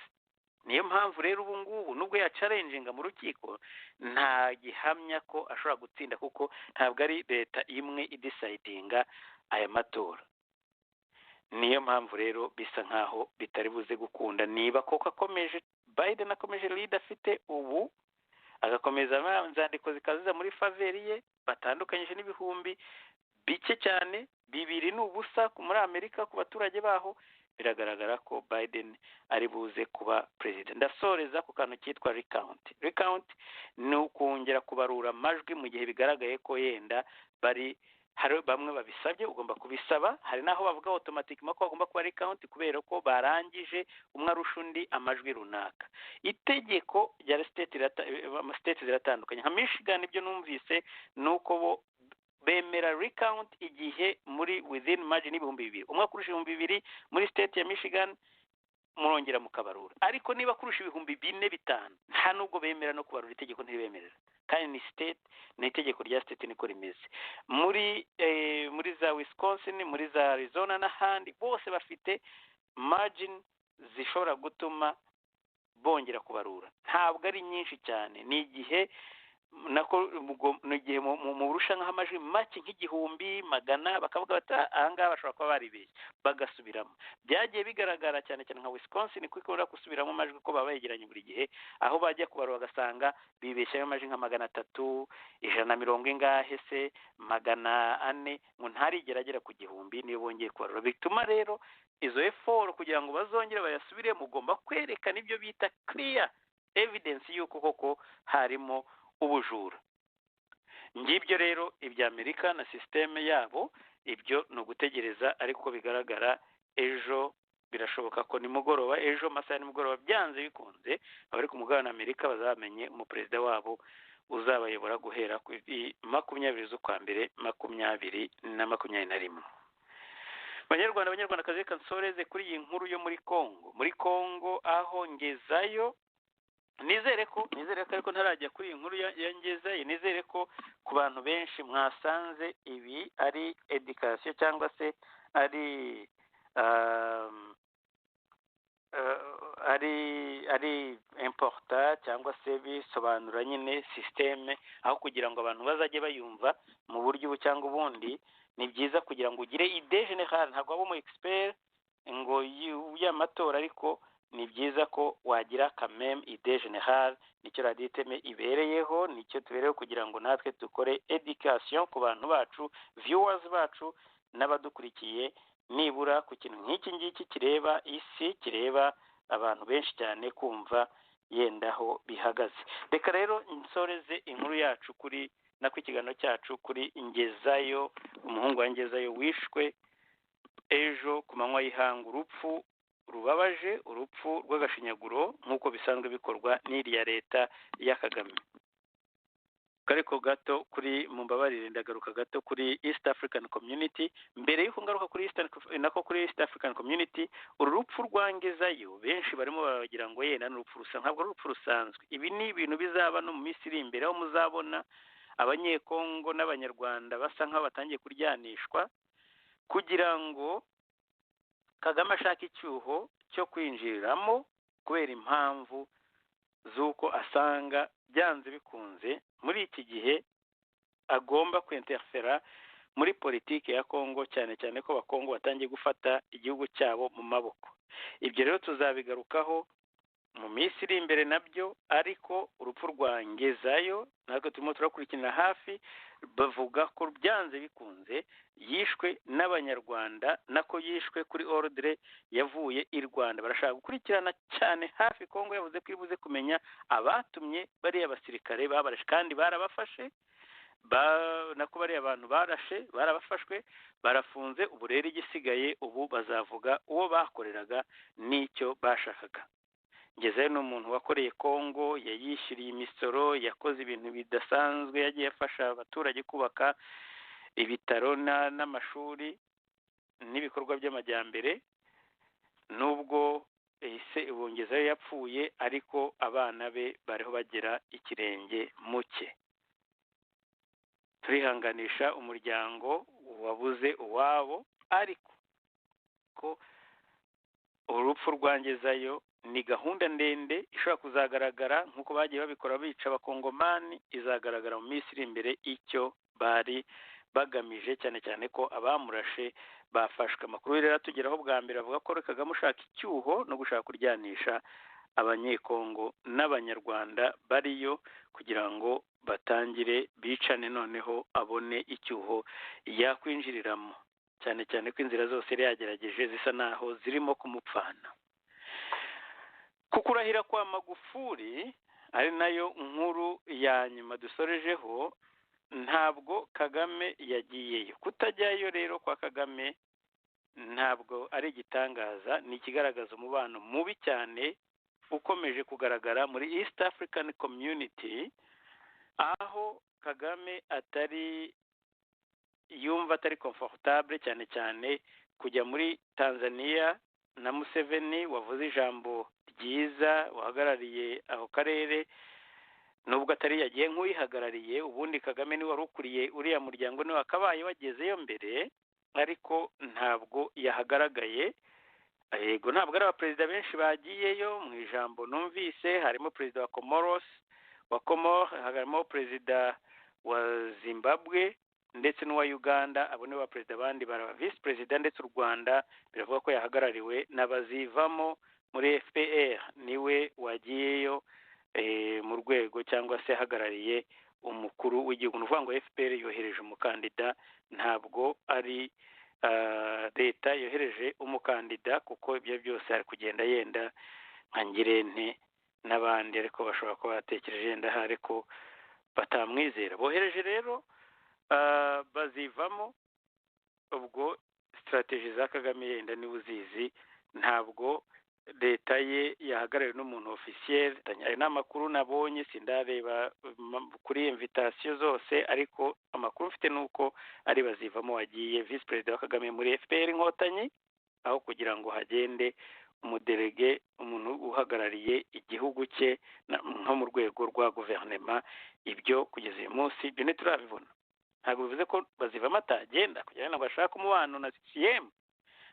Niyo mpamvu rero ubu ngubu nubwo ya challenginga mu rukiko nta gihamya ko ashobora gutsinda, kuko ntabwo ari leta imwe idecidinga aya matora. Niyo mpamvu rero bisa nkaho bitari buze gukunda niba koko akomeje, Biden akomeje lead afite ubu, agakomeza nzandiko zikaziza muri faveri ye, batandukanyije n'ibihumbi bike cyane, 2-0 muri Amerika ku baturage baho, biragaragara ko Biden ari buze kuba president. Ndasoreza ku kantu cyitwa recount ni ukongera kubarura amajwi mu gihe bigaragaye ko yenda hari bamwe babisabye, ugomba kubisaba. Hari naho bavuga automatically ko bagomba kuba recount kubera ko barangije umwe arusha undi amajwi runaka. Itegeko rya state ziratandukanye. Nka Michigan ibyo numvise nuko bo bemera recount igihe muri within margin 2,000, umwe kurusha 2,000 muri state ya Michigan murongera mukabarura. Ariko niba kurusha 4,500 nta nubwo bemera no kubarura, itegeko ntibemerera, kandi ni state, ni itegeko rya state niko rimeze. Muri za Wisconsin, muri za Arizona n'ahandi bose bafite margin zishobora gutuma bongera kubarura. Ntabwo ari nyinshi cyane, ni igihe mu burushanwa amajwi make nk'igihumbi, 100, bakavuga bati ahangaha bashobora kuba baribeshye bagasubiramo. Byagiye bigaragara cyane cyane nka Wisconsin ko ikora gusubiramo amajwi ko baba yegeranye buri gihe, aho bajya kubarura bagasanga bibeshyayo amajwi nka 300, 150 ingahe se, 400, ngo ntarigeragera ku gihumbi niyo bongeye kubarura. Bituma rero izo effort kugira ngo bazongere bayasubire, mugomba kwerekana ibyo bita clear evidence y'uko koko harimo ubujura. Ngibyo rero ibya Amerika na systeme yabo, ibyo no gutegereza. Ariko bigaragara ejo birashoboka ko nimugoroba, ejo masaha nimugoroba byanze bikunze abari ku mugabane Amerika bazamenye umuperezida wabo uzabayobora guhera ku 20 z'ukwa mbere 2021. Banyarwandakazi, kansoreze kuri iyi nkuru yo muri Kongo aho ngezayo. Nizere ko ariko ntarajya kuri iyi nkuru yangezayo, nizere ko ku bantu benshi mwasanze ibi ari education cyangwa se ari important, cyangwa se bisobanura nyine systeme, aho kugira ngo abantu bazajye bayumva mu buryo ubu cyangwa ubundi. Ni byiza kugira ngo ugire idée générale, ntabwo abo mu expert ngo y'amatora, ariko ni byiza ko wagira kameme ide generale, nicyo radiyo iteme ibereyeho, nicyo tubereyeho kugira ngo natwe dukore education ku bantu bacu, viewers bacu n'abadukurikiye, nibura ku kintu nk'iki ngiki kireba isi, kireba abantu benshi cyane, kumva yenda aho bihagaze. Reka rero nsoreze inkuru yacu kuri nako ikiganiro cyacu kuri Ngezayo, umuhungu wa Ngezayo wishwe ejo ku manywa y'ihanga, urupfu rubabaje, urupfu rw'agashinyaguro nk'uko bisanzwe bikorwa n'iriya leta ya Kagame. Kariko gato kuri mumbabarire ndagaruka gato kuri East African Community. Mbere y'uko ngaruka kuri East African Community, uru rupfu rwa Ngezayo benshi barimo baragira ngo yenda n'urupfu rusa, ntabwo ari urupfu rusanzwe. Ibi ni ibintu bizaba no mu minsi iri imbere, aho muzabona abanyekongo n'abanyarwanda basa nk'aho batangiye kuryanishwa kugira ngo Kagame ashaka icyuho cyo kwinjiriramo kubera impamvu z'uko asanga byanze bikunze muri iki gihe agomba kwinterfera muri politiki ya Kongo, cyane cyane ko abakongo batangiye gufata igihugu cyabo mu maboko. Ibyo rero tuzabigarukaho mu minsi iri imbere nabyo, ariko urupfu rwa Ngezayo natwe turimo turakurikirana hafi, bavuga ko byanze bikunze yishwe n'abanyarwanda, nako yishwe kuri ordre yavuye i Rwanda. Barashaka gukurikirana cyane hafi Kongo, yavuze ko ibuze kumenya abatumye bariya basirikare babarashe, kandi barabafashe, nako bariya abantu barashe barabafashwe, barafunze. Ubu rero igisigaye ubu bazavuga uwo bakoreraga n'icyo bashakaga. Ngezayo ni umuntu wakoreye Kongo, yayishyiriye imisoro, yakoze ibintu bidasanzwe, yagiye afasha abaturage kubaka ibitaro n'amashuri n'ibikorwa by'amajyambere. Nubwo ubu Ngezayo yapfuye, ariko abana be bariho bagera ikirenge mu cye. Turihanganisha umuryango wabuze uwabo, ariko ko urupfu rwa Ngezayo ni gahunda ndende ishobora kuzagaragara nk'uko bagiye babikora bica abakongomani, izagaragara mu minsi iri imbere icyo bari bagamije, cyane cyane ko abamurashe bafashwe. Amakuru rero atugeraho bwa mbere avuga ko Kagame ushaka icyuho no gushaka kuryanisha abanyekongo n'abanyarwanda bariyo kugira ngo batangire bicane, noneho abone icyuho yakwinjiriramo, cyane cyane ko inzira zose yari yagerageje zisa naho zirimo kumupfana. Kukurahira kwa Magufuli ari nayo nkuru ya nyuma dusorejeho, ntabwo Kagame yagiyeyo. Kutajyayo rero kwa Kagame ntabwo ari igitangaza, ni ikigaragaza umubano mubi cyane ukomeje kugaragara muri East African Community, aho Kagame yumva atari comfortable, cyane cyane kujya muri Tanzania na Museveni wavuze ijambo ryiza, wahagarariye aho karere, nubwo atari yagiye nk'uyihagarariye. Ubundi Kagame ni wari ukuriye uriya muryango, niwe wakabaye wagezeyo mbere, ariko ntabwo yahagaragaye. Yego, ntabwo ari abaperezida benshi bagiyeyo. Mu ijambo numvise harimo perezida wa Comore, harimo perezida wa Zimbabwe ndetse n'uwa Uganda. Abo ni abaperezida, abandi baraba visi perezida, ndetse u Rwanda biravuga ko yahagarariwe n'abazivamo muri FPR, niwe wagiyeyo mu rwego cyangwa se ahagarariye umukuru w'igihugu. Ni ukuvuga ngo FPR yohereje umukandida, ntabwo ari leta yohereje umukandida, kuko ibyo byose ari kugenda yenda nka Ngirente n'abandi, ariko bashobora kuba batekereje yenda hari ko batamwizera. Bohereje rero bazivamo. Ubwo strategy za Kagame yenda niwe uzizi, ntabwo leta ye yahagarariwe n'umuntu officiel. Hari n'amakuru nabonye, sindareba kuri invitation zose, ariko amakuru mfite nuko ari bazivamo wagiye vice president wa Kagame muri FPR Inkotanyi, aho kugira ngo hagende umuderege, umuntu uhagarariye igihugu cye nko mu rwego rwa guverinoma. Ibyo kugeza uyu munsi ibyo ntiturabibona. Ntabwo bivuze ko bazivamo atagenda kugira ngo bashake umubano na CCM,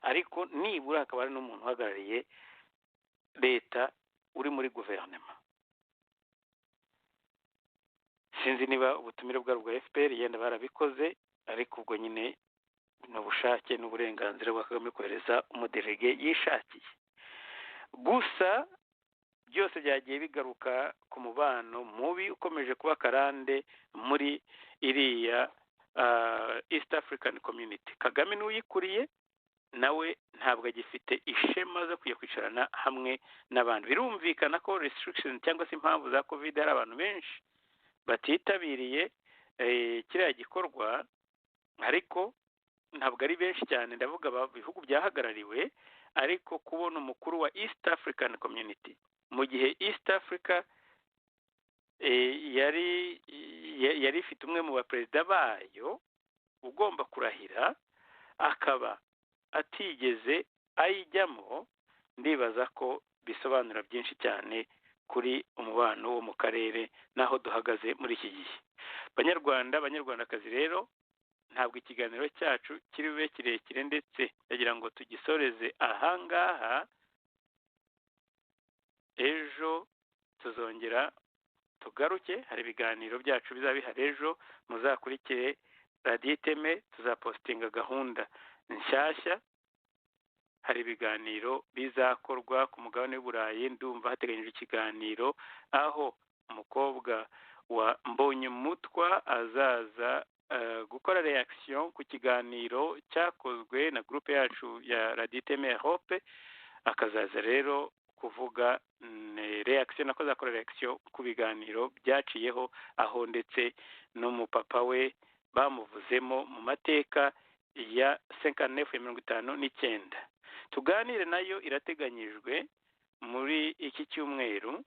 ariko nibura hakaba hari n'umuntu uhagarariye leta uri muri guverinoma. Sinzi niba ubutumire bwa FPR yenda barabikoze, ariko ubwo nyine n'ubushake n'uburenganzira bwa Kagame kohereza umuderege yishakiye. gusa byose byagiye bigaruka ku mubano mubi ukomeje kuba karande muri iriya East African Community. Kagame n'uyikuriye nawe ntabwo agifite ishema zo kujya kwicarana hamwe n'abantu. Birumvikana ko restriction cyangwa se impamvu za covid hari abantu benshi batitabiriye kiriya gikorwa, ariko ntabwo ari benshi cyane, ndavuga bihugu byahagarariwe, ariko kubona umukuru wa East African Community mu gihe East Africa yari ifite umwe mu baperezida bayo ugomba kurahira akaba atigeze ayijyamo, ndibaza ko bisobanura byinshi cyane kuri umubano wo mu karere n'aho duhagaze muri iki gihe. Banyarwandakazi rero, ntabwo ikiganiro cyacu kiri bube kirekire, ndetse ndagira ngo tugisoreze ahangaha. Ejo tuzongera tugaruke, hari ibiganiro byacu bizaba bihari ejo, muzakurikire radiyo iteme, tuzapositinga gahunda nshyashya. Hari ibiganiro bizakorwa ku mugabane w'Uburayi, ndumva hateganyijwe ikiganiro aho umukobwa wa Mbonyumutwa azaza gukora reaction ku kiganiro cyakozwe na groupe yacu ya radiyo iteme Europe, akazaza rero kuvuga reaction, nako zakora reaction ku biganiro byaciyeho, aho ndetse n'umupapa we bamuvuzemo mu mateka ya 59 tuganire nayo irateganyijwe muri iki cyumweru,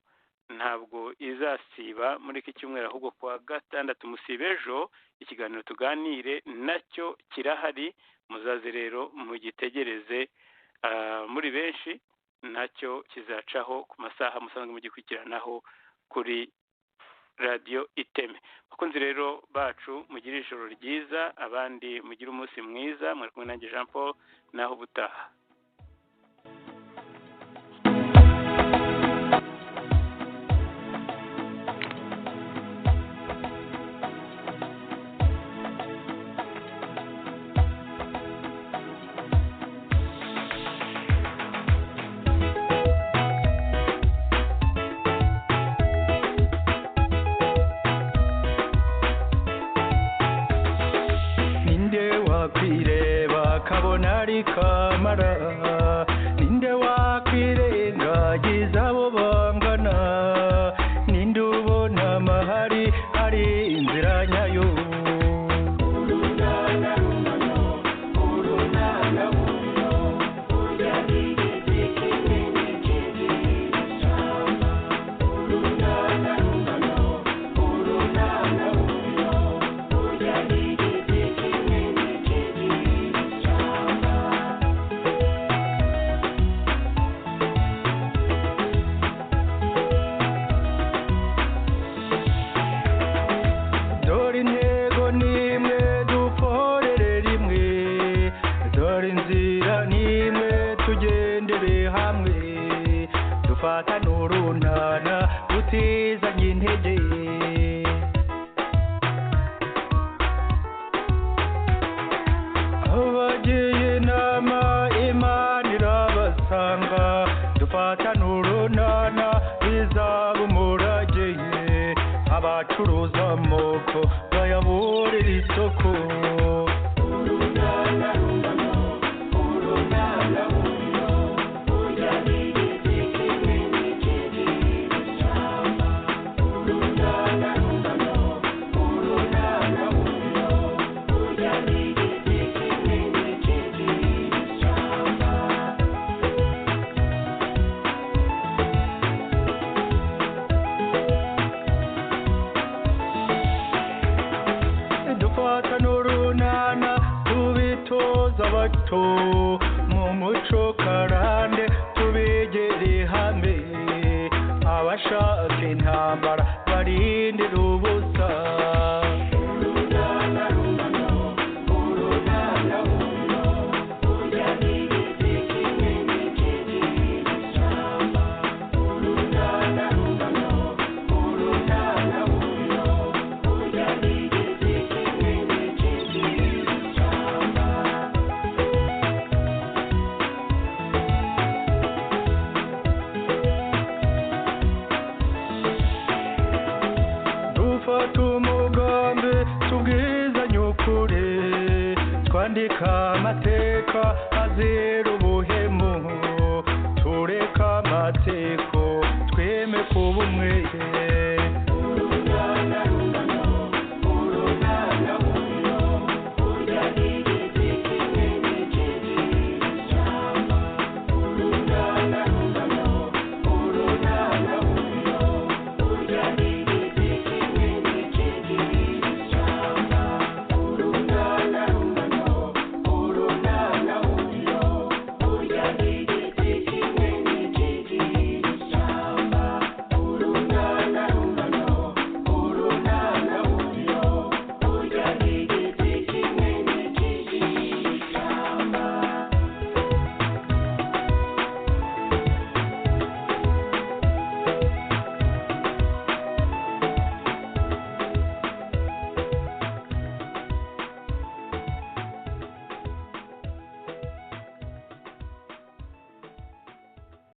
ntabwo izasiba muri iki cyumweru, ahubwo kwa gatandatu musibe ejo ikiganiro tuganire nacyo kirahari, muzaze rero mugitegereze muri benshi, nacyo kizacaho ku masaha musanzwe mugikurikiranaho kuri radiyo iteme. Bakunzi rero bacu, mugire ijoro ryiza, abandi mugire umunsi mwiza. Mwari kumwe nanjye Jean Paul, naho ubutaha. Kamara ninde wakwirengagiza abo bangana, ninde ubona amahari hari inzira nyayo. Abacuruza amoko bayaburira isoko. Mu muco karande tubegere hamwe, abashaka intambara barindira ubusa. yandika amateka azero